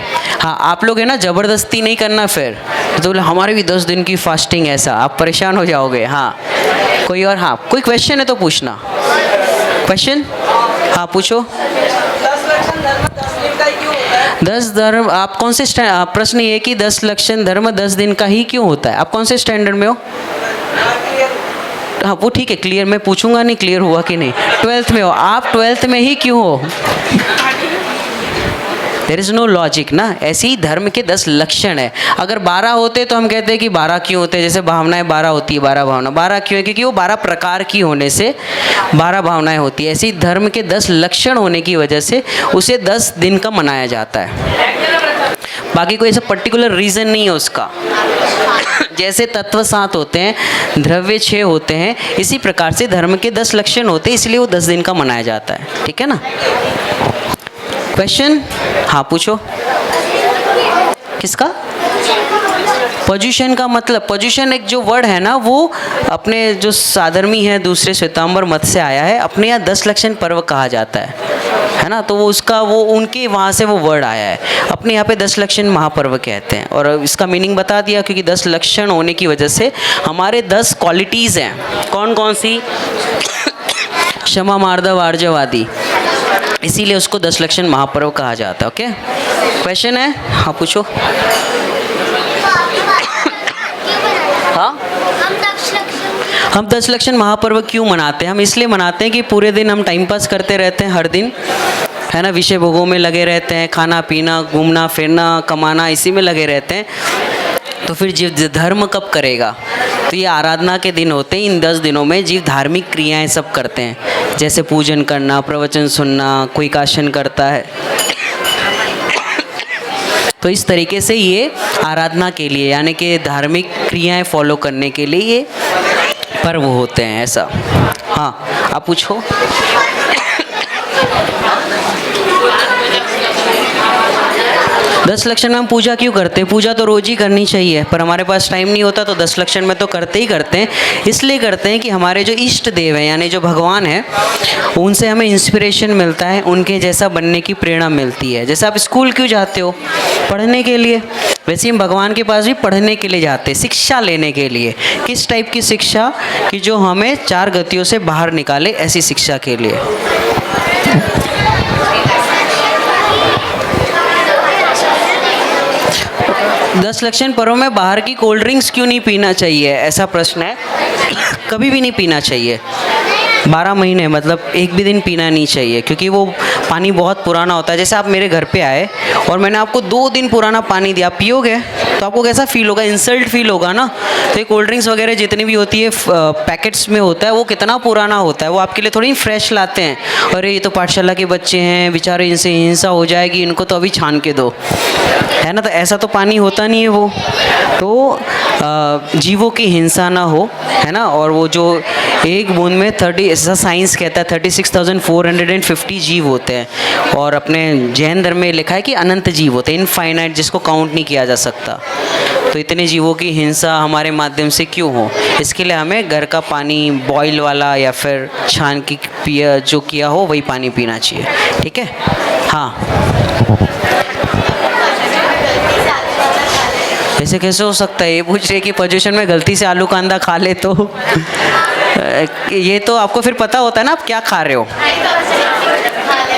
[SPEAKER 3] हाँ, आप लोग है ना ज़बरदस्ती नहीं करना फिर तो हमारे भी 10 दिन की फास्टिंग, ऐसा आप परेशान हो जाओगे। हाँ, कोई और? हाँ, कोई क्वेश्चन है तो पूछना। क्वेश्चन? हाँ, पूछो। 10 धर्म, आप कौन से प्रश्न ये कि 10 लक्षण धर्म 10 दिन का ही क्यों होता है? आप कौन से स्टैंडर्ड में हो? हाँ, वो ठीक है, क्लियर मैं पूछूंगा नहीं क्लियर हुआ कि नहीं। 12th में हो आप, 12th में ही क्यों हो? देयर इज़ नो लॉजिक ना। ऐसे ही धर्म के 10 लक्षण है। अगर 12 होते तो हम कहते हैं कि 12 क्यों होते हैं। जैसे भावनाएं 12 होती है, 12 भावना 12 क्यों है? क्योंकि वो 12 प्रकार की होने से 12 भावनाएं होती है। ऐसे ही धर्म के 10 लक्षण होने की वजह से उसे 10 दिन का मनाया जाता है। बाकी कोई ऐसा पर्टिकुलर रीज़न नहीं है उसका। जैसे तत्व 7 होते हैं, द्रव्य 6 होते हैं, इसी प्रकार से धर्म के 10 लक्षण होते हैं, इसलिए वो 10 दिन का मनाया जाता है। ठीक है ना। क्वेश्चन? हाँ, पूछो। किसका? पोजीशन का मतलब, पोजीशन एक जो वर्ड है ना, वो अपने जो साधर्मी है दूसरे श्वेतांबर मत से आया है। अपने यहाँ 10 लक्षण पर्व कहा जाता है ना। तो वो उसका वो उनके वहाँ से वो वर्ड आया है। अपने यहाँ पे 10 लक्षण महापर्व कहते हैं। और इसका मीनिंग बता दिया, क्योंकि 10 लक्षण होने की वजह से हमारे 10 क्वालिटीज़ हैं। कौन कौन सी? क्षमा मार्दव आर्जवादी, इसीलिए उसको 10 लक्षण महापर्व कहा जाता है। ओके, क्वेश्चन है, हाँ पूछो। हाँ, हम 10 लक्षण महापर्व क्यों मनाते हैं? हम इसलिए मनाते हैं कि पूरे दिन हम टाइम पास करते रहते हैं, हर दिन, है ना, विषय भोगों में लगे रहते हैं, खाना पीना, घूमना फिरना, कमाना, इसी में लगे रहते हैं। तो फिर जीव धर्म कब करेगा? तो ये आराधना के दिन होते हैं। इन 10 दिनों में जीव धार्मिक क्रियाएं सब करते हैं, जैसे पूजन करना, प्रवचन सुनना, कोई काशन करता है। तो इस तरीके से ये आराधना के लिए, यानी कि धार्मिक क्रियाएं फॉलो करने के लिए ये पर्व होते हैं, ऐसा। हाँ, आप पूछो। 10 लक्षण में हम पूजा क्यों करते हैं? पूजा तो रोज ही करनी चाहिए, पर हमारे पास टाइम नहीं होता, तो 10 लक्षण में तो करते ही करते हैं। इसलिए करते हैं कि हमारे जो इष्ट देव हैं, यानी जो भगवान है, उनसे हमें इंस्पिरेशन मिलता है, उनके जैसा बनने की प्रेरणा मिलती है। जैसे आप स्कूल क्यों जाते हो? पढ़ने के लिए। वैसे हम भगवान के पास भी पढ़ने के लिए जाते हैं, शिक्षा लेने के लिए। किस टाइप की शिक्षा? कि जो हमें 4 गतियों से बाहर निकाले, ऐसी शिक्षा के लिए। 10 लक्षण पर्व में बाहर की कोल्ड ड्रिंक्स क्यों नहीं पीना चाहिए? ऐसा प्रश्न है। कभी भी नहीं पीना चाहिए, 12 महीने, मतलब एक भी दिन पीना नहीं चाहिए, क्योंकि वो पानी बहुत पुराना होता है। जैसे आप मेरे घर पे आए और मैंने आपको 2 दिन पुराना पानी दिया, आप पियोगे तो आपको कैसा फील होगा? इंसल्ट फील होगा ना। तो ये कोल्ड ड्रिंक्स वगैरह जितनी भी होती है पैकेट्स में होता है, वो कितना पुराना होता है, वो आपके लिए थोड़ी फ्रेश लाते हैं। अरे ये तो पाठशाला के बच्चे हैं बेचारे, इनसे हिंसा हो जाएगी, इनको तो अभी छान के दो, है ना। तो ऐसा तो पानी होता नहीं है वो। तो जीवों की हिंसा ना हो, है ना। और वो जो एक बूंद में 30, ऐसा साइंस कहता है 36,450 जीव होते हैं, और अपने जैन धर्म में लिखा है कि अनंत जीव होते हैं, इनफाइनाइट, जिसको काउंट नहीं किया जा सकता। तो इतने जीवों की हिंसा हमारे माध्यम से क्यों हो? इसके लिए हमें घर का पानी बॉयल वाला या फिर छान की पिया जो किया हो वही पानी पीना चाहिए, ठीक है। हाँ, ऐसे कैसे हो सकता है? ये पूछ रहे कि पोजीशन में गलती से आलू कांदा खा ले तो ये तो आपको फिर पता होता है ना आप क्या खा रहे हो।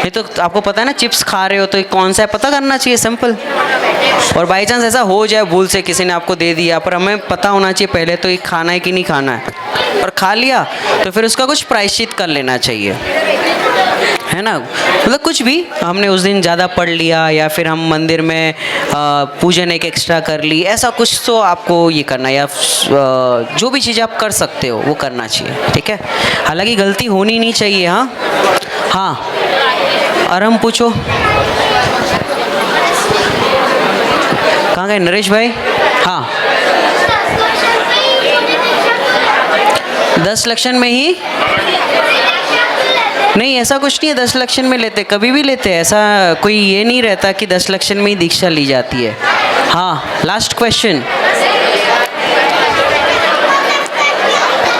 [SPEAKER 3] ये तो आपको पता है ना, चिप्स खा रहे हो तो कौन सा है पता करना चाहिए, सिंपल। और बाई चांस ऐसा हो जाए भूल से किसी ने आपको दे दिया, पर हमें पता होना चाहिए पहले तो ये खाना है कि नहीं खाना है, और खा लिया तो फिर उसका कुछ प्रायश्चित कर लेना चाहिए, है ना। मतलब कुछ भी हमने उस दिन ज़्यादा पढ़ लिया, या फिर हम मंदिर में पूजन एक एक्स्ट्रा कर ली, ऐसा कुछ तो आपको ये करना, या जो भी चीज़ आप कर सकते हो वो करना चाहिए, ठीक है। हालांकि गलती होनी नहीं चाहिए। हाँ हाँ, आराम पूछो। कहाँ गए नरेश भाई? हाँ, 10 लक्षण में ही नहीं, ऐसा कुछ नहीं है। 10 लक्षण में लेते, कभी भी लेते हैं, ऐसा कोई ये नहीं रहता कि 10 लक्षण में ही दीक्षा ली जाती है। हाँ, लास्ट क्वेश्चन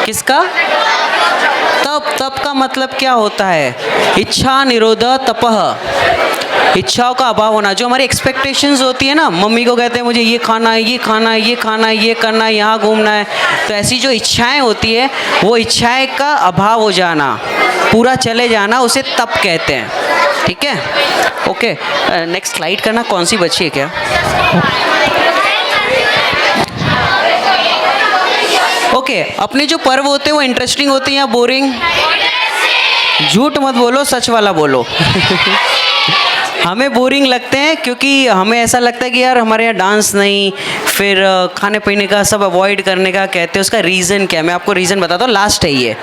[SPEAKER 3] किसका? तप का मतलब क्या होता है? इच्छा निरोध तपह, इच्छाओं का अभाव होना। जो हमारी एक्सपेक्टेशंस होती है ना, मम्मी को कहते हैं मुझे ये खाना है, ये खाना है, ये खाना है, ये करना है, यहाँ घूमना है, तो ऐसी जो इच्छाएं होती है वो इच्छाएं का अभाव हो जाना, पूरा चले जाना, उसे तप कहते हैं, ठीक है। ओके, नेक्स्ट स्लाइड करना, कौन सी बची है क्या? ओके, अपने जो पर्व होते हैं वो इंटरेस्टिंग होते हैं या बोरिंग? झूठ मत बोलो, सच वाला बोलो। हमें बोरिंग लगते हैं, क्योंकि हमें ऐसा लगता है कि यार हमारे यहाँ डांस नहीं, फिर खाने पीने का सब अवॉइड करने का कहते हैं। उसका रीज़न क्या है? मैं आपको रीज़न बताता हूँ, लास्ट है ये।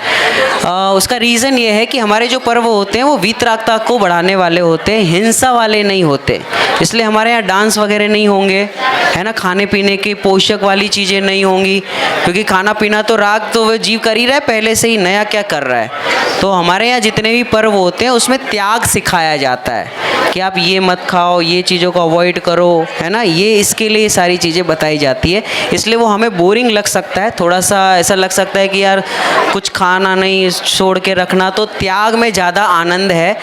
[SPEAKER 3] उसका रीज़न ये है कि हमारे जो पर्व होते हैं वो वीतरागता को बढ़ाने वाले होते हैं, हिंसा वाले नहीं होते। इसलिए हमारे यहाँ डांस वगैरह नहीं होंगे, है ना। खाने पीने की पोषक वाली चीज़ें नहीं होंगी, क्योंकि खाना पीना तो राग तो वो जीव कर ही रहा है पहले से ही, नया क्या कर रहा है। तो हमारे यहाँ जितने भी पर्व होते हैं उसमें त्याग सिखाया जाता है कि आप ये मत खाओ, ये चीज़ों को अवॉइड करो, है ना। ये इसके लिए सारी चीज़ें बताई जाती है। इसलिए वो हमें बोरिंग लग सकता है, थोड़ा सा ऐसा लग सकता है कि यार कुछ खाना नहीं, छोड़ के रखना। तो त्याग में ज़्यादा आनंद है,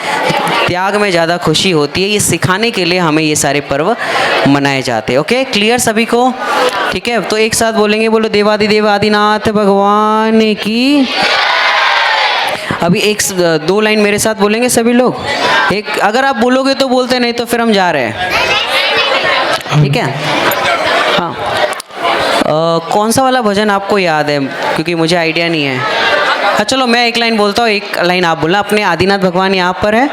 [SPEAKER 3] त्याग में ज़्यादा खुशी होती है। ये सिखाने के लिए हमें ये सारे पर्व मनाए जाते हैं। ओके, क्लियर सभी को? ठीक है, तो एक साथ बोलेंगे, बोलो देवादिदेव आदिनाथ भगवान की। अभी दो लाइन मेरे साथ बोलेंगे सभी लोग। एक अगर आप बोलोगे तो बोलते, नहीं तो फिर हम जा रहे हैं, ठीक है? हाँ। कौन सा वाला भजन आपको याद है? क्योंकि मुझे आइडिया नहीं है। हाँ चलो मैं एक लाइन बोलता हूँ, एक लाइन आप बोलना। अपने आदिनाथ भगवान यहाँ पर है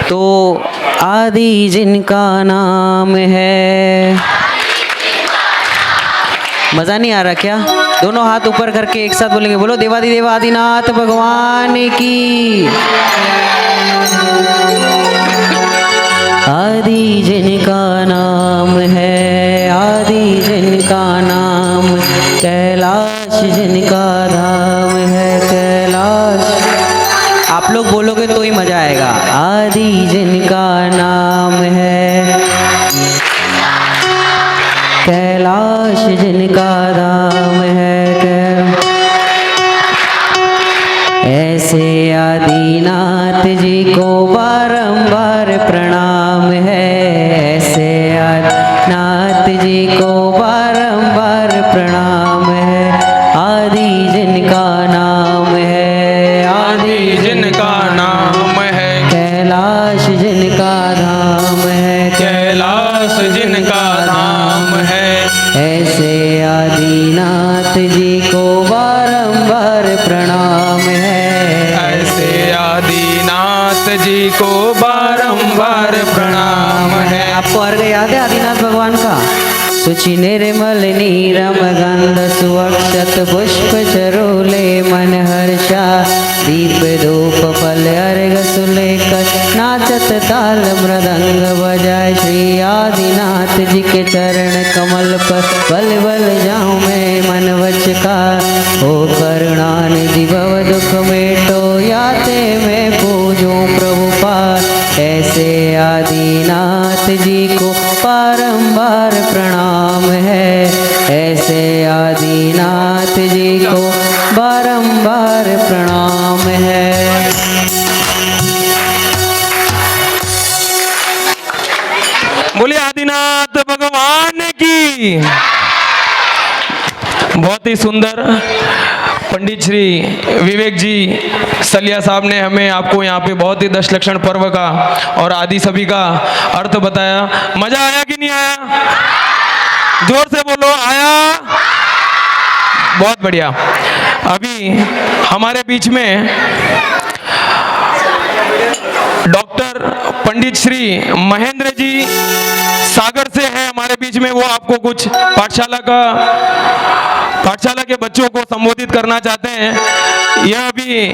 [SPEAKER 3] तो आदि जिनका नाम है। मज़ा नहीं आ रहा क्या? दोनों हाथ ऊपर करके एक साथ बोलेंगे, बोलो देवादिदेव आदिनाथ भगवान की। आदि जिनका नाम है, आदि जिनका नाम, कैलाश जिनका धाम है, कैलाश। आप लोग बोलोगे तो ही मजा आएगा। आदि जिनका नाम है, कैलाश जिनका धाम है, ऐसे आदिनाथ जी को बारंबार प्रणाम है, ऐसे आदिनाथ जी को बारंबार प्रणाम है। आदि जिनका नाम है, आदि
[SPEAKER 5] जिनका नाम है,
[SPEAKER 3] कैलाश जिनका धाम है,
[SPEAKER 5] कैलाश जिनका नाम है,
[SPEAKER 3] ऐसे आदिनाथ जी को बारंबार प्रणाम है,
[SPEAKER 5] ऐसे आदिनाथ जी को बारंबार प्रणाम है।
[SPEAKER 3] आपको अर्घ याद है आदिनाथ भगवान का? सुचि निर्मल नीरम गंध सुअक्षत पुष्प चरोले मन हर्षा, दीप धूप फल अर्घ सुलेकर, नाचत ताल मृदंग बजाय, श्री आदिनाथ जी के चरण कमल पर बल बल जाऊं मैं मन वच का, हो करुणानिधि भव दुख मेटो, याते मैं पूजूं प्रभु पार, ऐसे आदिनाथ जी को बारंबार प्रणाम है, ऐसे आदिनाथ जी को बारंबार प्रणाम है।
[SPEAKER 5] बोलिए आदिनाथ भगवान की। बहुत ही सुंदर पंडित श्री विवेक जी सलिया साहब ने हमें आपको यहाँ पे बहुत ही दशलक्षण पर्व का और आदि सभी का अर्थ बताया। मजा आया कि नहीं आया? जोर से बोलो, आया? बहुत बढ़िया। अभी हमारे बीच में डॉक्टर पंडित श्री महेंद्र जी सागर से हैं हमारे बीच में। वो आपको कुछ पाठशाला के बच्चों को संबोधित करना चाहते हैं। यह अभी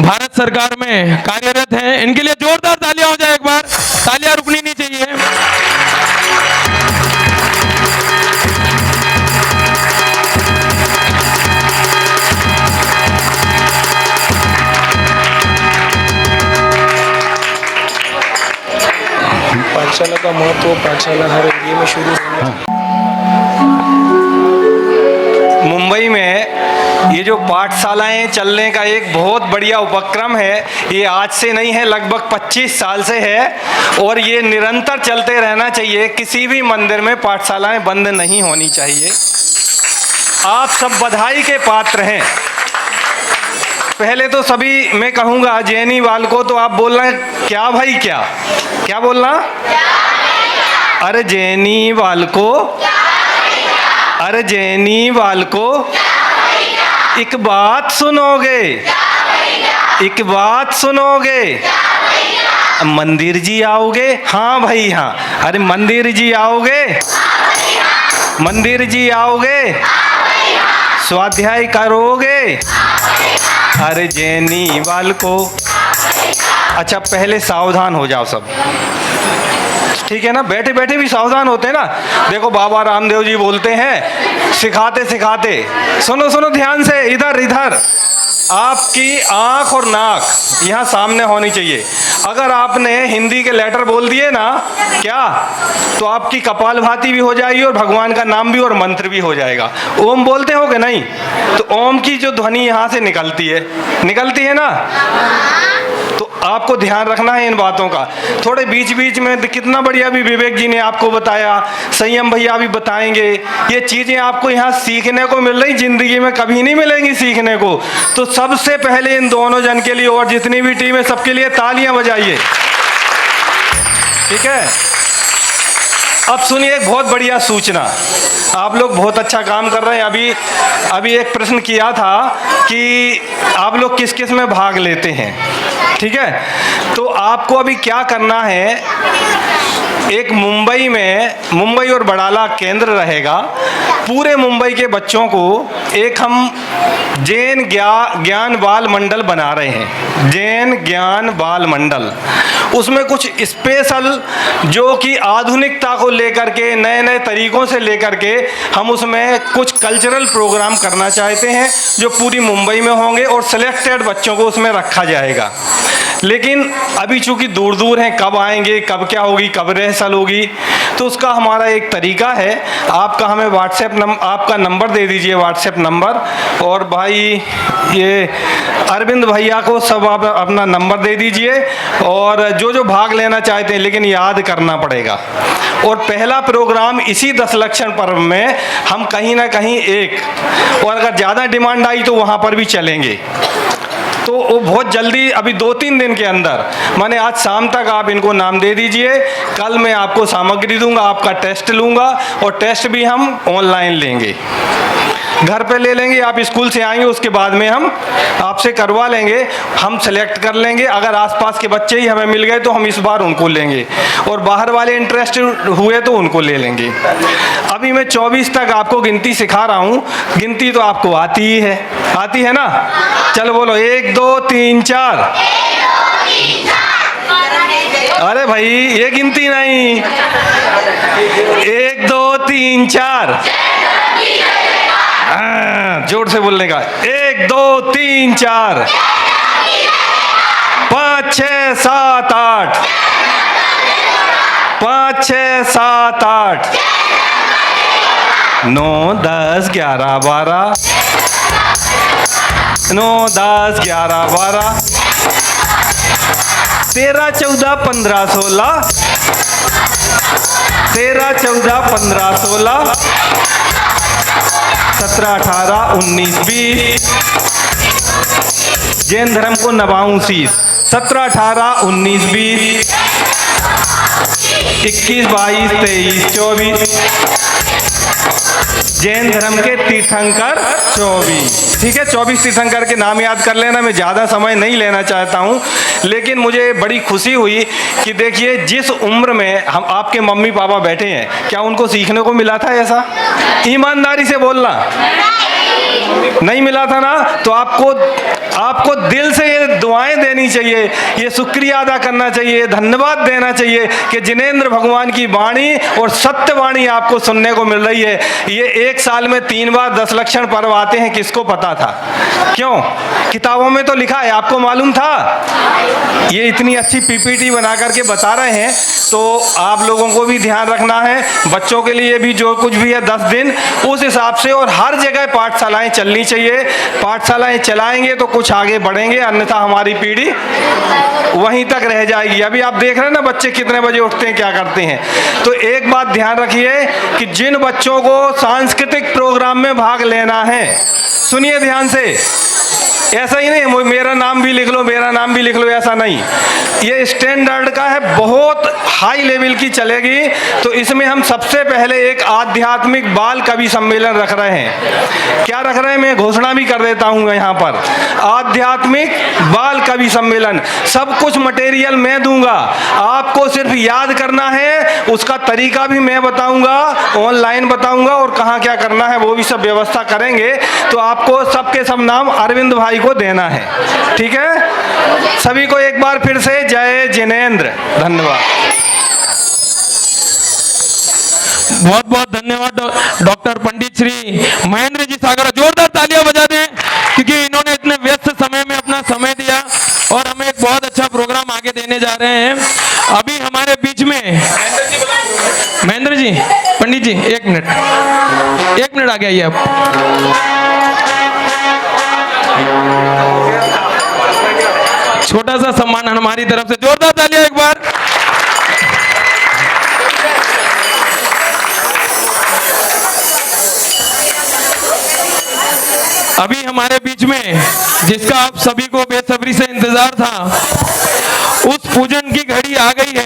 [SPEAKER 5] भारत सरकार में कार्यरत हैं। इनके लिए जोरदार तालियां हो जाए एक बार। तालियां रुकनी नहीं चाहिए।
[SPEAKER 11] पाठशाला का महत्व, पाठशाला हर एरिया में शुरू होना। मुंबई में ये जो पाठशालाएं चलने का एक बहुत बढ़िया उपक्रम है। ये आज से नहीं है, लगभग 25 साल से है और ये निरंतर चलते रहना चाहिए। किसी भी मंदिर में पाठशालाएं बंद नहीं होनी चाहिए। आप सब बधाई के पात्र हैं। पहले तो सभी मैं कहूँगा जैनी वाल को तो आप बोलना क्या भाई क्या, क्या बोलना? अरे जैनी वाल को, अरे जैनी वाल को एक बात सुनोगे, एक बात सुनोगे? मंदिर जी आओगे? हाँ भाई हाँ। अरे मंदिर जी आओगे? मंदिर जी आओगे? स्वाध्याय करोगे? अरे जैनी वाल को। अच्छा पहले सावधान हो जाओ सब, ठीक है ना? बैठे बैठे भी सावधान होते हैं ना। देखो बाबा रामदेव जी बोलते हैं सिखाते सिखाते, सुनो सुनो ध्यान से, इधर इधर आपकी आंख और नाक यहाँ सामने होनी चाहिए। अगर आपने हिंदी के लेटर बोल दिए ना क्या, तो आपकी कपालभाति भी हो जाएगी और भगवान का नाम भी और मंत्र भी हो जाएगा। ओम बोलते हो कि नहीं? तो ओम की जो ध्वनि यहाँ से निकलती है ना, तो आपको ध्यान रखना है इन बातों का। थोड़े बीच बीच में कितना बढ़िया भी विवेक जी ने आपको बताया, संयम भैया भी बताएंगे। ये चीज़ें आपको यहाँ सीखने को मिल रही, जिंदगी में कभी नहीं मिलेंगी सीखने को। तो सबसे पहले इन दोनों जन के लिए और जितनी भी टीम है सबके लिए तालियां बजाइए, ठीक है। अब सुनिए एक बहुत बढ़िया सूचना, आप लोग बहुत अच्छा काम कर रहे हैं। अभी एक प्रश्न किया था कि आप लोग किस किस में भाग लेते हैं, ठीक है। तो आपको अभी क्या करना है, एक मुंबई और बड़ाला केंद्र रहेगा। पूरे मुंबई के बच्चों को एक हम जैन ज्ञान बाल मंडल बना रहे हैं, जैन ज्ञान बाल मंडल। उसमें कुछ स्पेशल जो कि आधुनिकता को लेकर के, नए नए तरीकों से लेकर के हम उसमें कुछ कल्चरल प्रोग्राम करना चाहते हैं जो पूरी मुंबई में होंगे और सिलेक्टेड बच्चों को उसमें रखा जाएगा। लेकिन अभी चूंकि दूर दूर हैं, कब आएंगे, कब क्या होगी, कब रिहर्सल होगी, तो उसका हमारा एक तरीका है। आपका हमें आपका नंबर दे दीजिए, व्हाट्सएप नंबर, और भाई ये अरविंद भैया को सब आप अपना नंबर दे दीजिए। और जो भाग लेना चाहते हैं, लेकिन याद करना पड़ेगा। और पहला प्रोग्राम इसी 10 लक्षण पर्व में हम कहीं ना कहीं एक, और अगर ज़्यादा डिमांड आई तो वहाँ पर भी चलेंगे। तो वो बहुत जल्दी, अभी 2-3 दिन के अंदर, माने आज शाम तक आप इनको नाम दे दीजिए। कल मैं आपको सामग्री दूंगा, आपका टेस्ट लूंगा, और टेस्ट भी हम ऑनलाइन लेंगे, घर पे ले लेंगे। आप स्कूल से आएंगे उसके बाद में हम आपसे करवा लेंगे, हम सेलेक्ट कर लेंगे। अगर आसपास के बच्चे ही हमें मिल गए तो हम इस बार उनको लेंगे, और बाहर वाले इंटरेस्ट हुए तो उनको ले लेंगे। अभी मैं 24 तक आपको गिनती सिखा रहा हूँ। गिनती तो आपको आती है ना? चलो बोलो, 1 2 3 4। अरे भाई ये गिनती नहीं, 1 2 3 4, जोर से बोलने का। 1 2 3 4 5 6 7 8, 5 6 7 8 9 10 11 12, 9 10 11 12, 13 14 15 16, 13 14 15 16, 17 18 19 20। जैन धर्म को नवाऊं शीश। 17 18 19 20, 21 22 23 24। जैन धर्म के तीर्थंकर 24, ठीक है। 24 तीर्थंकर के नाम याद कर लेना। मैं ज़्यादा समय नहीं लेना चाहता हूँ, लेकिन मुझे बड़ी खुशी हुई कि देखिए जिस उम्र में हम आपके मम्मी पापा बैठे हैं, क्या उनको सीखने को मिला था ऐसा? ईमानदारी से बोलना, नहीं मिला था ना? तो आपको दिल से ये दुआएं देनी चाहिए, ये शुक्रिया अदा करना चाहिए, धन्यवाद देना चाहिए कि जिनेंद्र भगवान की वाणी और सत्य वाणी आपको सुनने को मिल रही है। ये 1 साल में 3 बार 10 लक्षण पर्व आते हैं, किसको पता था? क्यों? किताबों में तो लिखा है, आपको मालूम था? ये इतनी अच्छी पीपीटी बना करके बता रहे हैं, तो आप लोगों को भी ध्यान रखना है, बच्चों के लिए भी जो कुछ भी है 10 दिन उस हिसाब से। और हर जगह पाठशालाएं चलनी चाहिए। पाठशालाएं चलाएंगे तो कुछ आगे बढ़ेंगे, अन्यथा हमारी पीढ़ी वहीं तक रह जाएगी। अभी आप देख रहे हैं ना बच्चे कितने बजे उठते हैं, क्या करते हैं। तो एक बात ध्यान रखिए कि जिन बच्चों को सांस्कृतिक प्रोग्राम में भाग लेना है, सुनिए ध्यान से, ऐसा ही नहीं मेरा नाम भी लिख लो, मेरा नाम भी लिख लो, ऐसा नहीं। ये स्टैंडर्ड का है, बहुत हाई लेवल की चलेगी। तो इसमें हम सबसे पहले एक आध्यात्मिक बाल कवि सम्मेलन रख रहे हैं। क्या रख रहे हैं, मैं घोषणा भी कर देता हूँ यहाँ पर। आध्यात्मिक बाल कवि सम्मेलन, सब कुछ मटेरियल मैं दूंगा, आपको सिर्फ याद करना है। उसका तरीका भी मैं बताऊंगा, ऑनलाइन बताऊंगा, और कहाँ क्या करना है वो भी सब व्यवस्था करेंगे। तो आपको सबके सब नाम अरविंद भाई को देना है, ठीक है। सभी को एक बार फिर से जय जिनेंद्र, धन्यवाद।
[SPEAKER 5] बहुत बहुत धन्यवाद डॉक्टर पंडित श्री महेंद्र जी सागर। जोरदार तालियां बजा दें, क्योंकि इन्होंने इतने व्यस्त समय में अपना समय दिया और हमें एक बहुत अच्छा प्रोग्राम आगे देने जा रहे हैं। अभी हमारे बीच में महेंद्र जी, पंडित जी, 1 मिनट आगे आइए आप। छोटा सा सम्मान हमारी तरफ से, जोरदार तालियां एक बार। अभी हमारे बीच में जिसका आप सभी को बेसब्री से इंतजार था, उस पूजन की घड़ी आ गई है।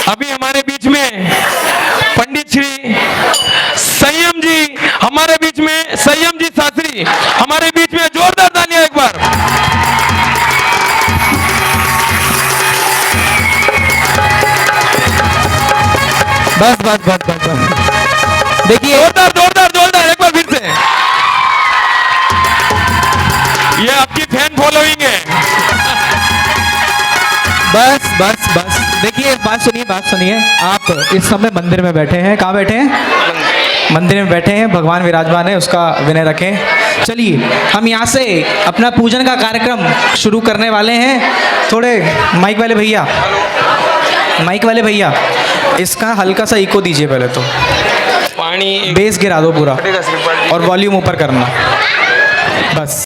[SPEAKER 5] अभी हमारे बीच में पंडित श्री संयम जी, हमारे बीच में संयम जी शास्त्री हमारे बीच में, जोरदार तालियां एक बार।
[SPEAKER 2] बस बस बस बस बस देखिए,
[SPEAKER 5] जोरदार जोरदार जोरदार एक बार फिर से। ये आपकी फैन फॉलोइंग है।
[SPEAKER 2] बस बस बस देखिए, बात सुनिए। आप इस समय मंदिर में बैठे हैं। कहाँ बैठे हैं? मंदिर में बैठे हैं। भगवान विराजमान है, उसका विनय रखें। चलिए हम यहाँ से अपना पूजन का कार्यक्रम शुरू करने वाले हैं। थोड़े माइक वाले भैया इसका हल्का सा इको दीजिए पहले तो,
[SPEAKER 5] पानी
[SPEAKER 2] बेस गिरा दो पूरा और वॉल्यूम ऊपर करना बस।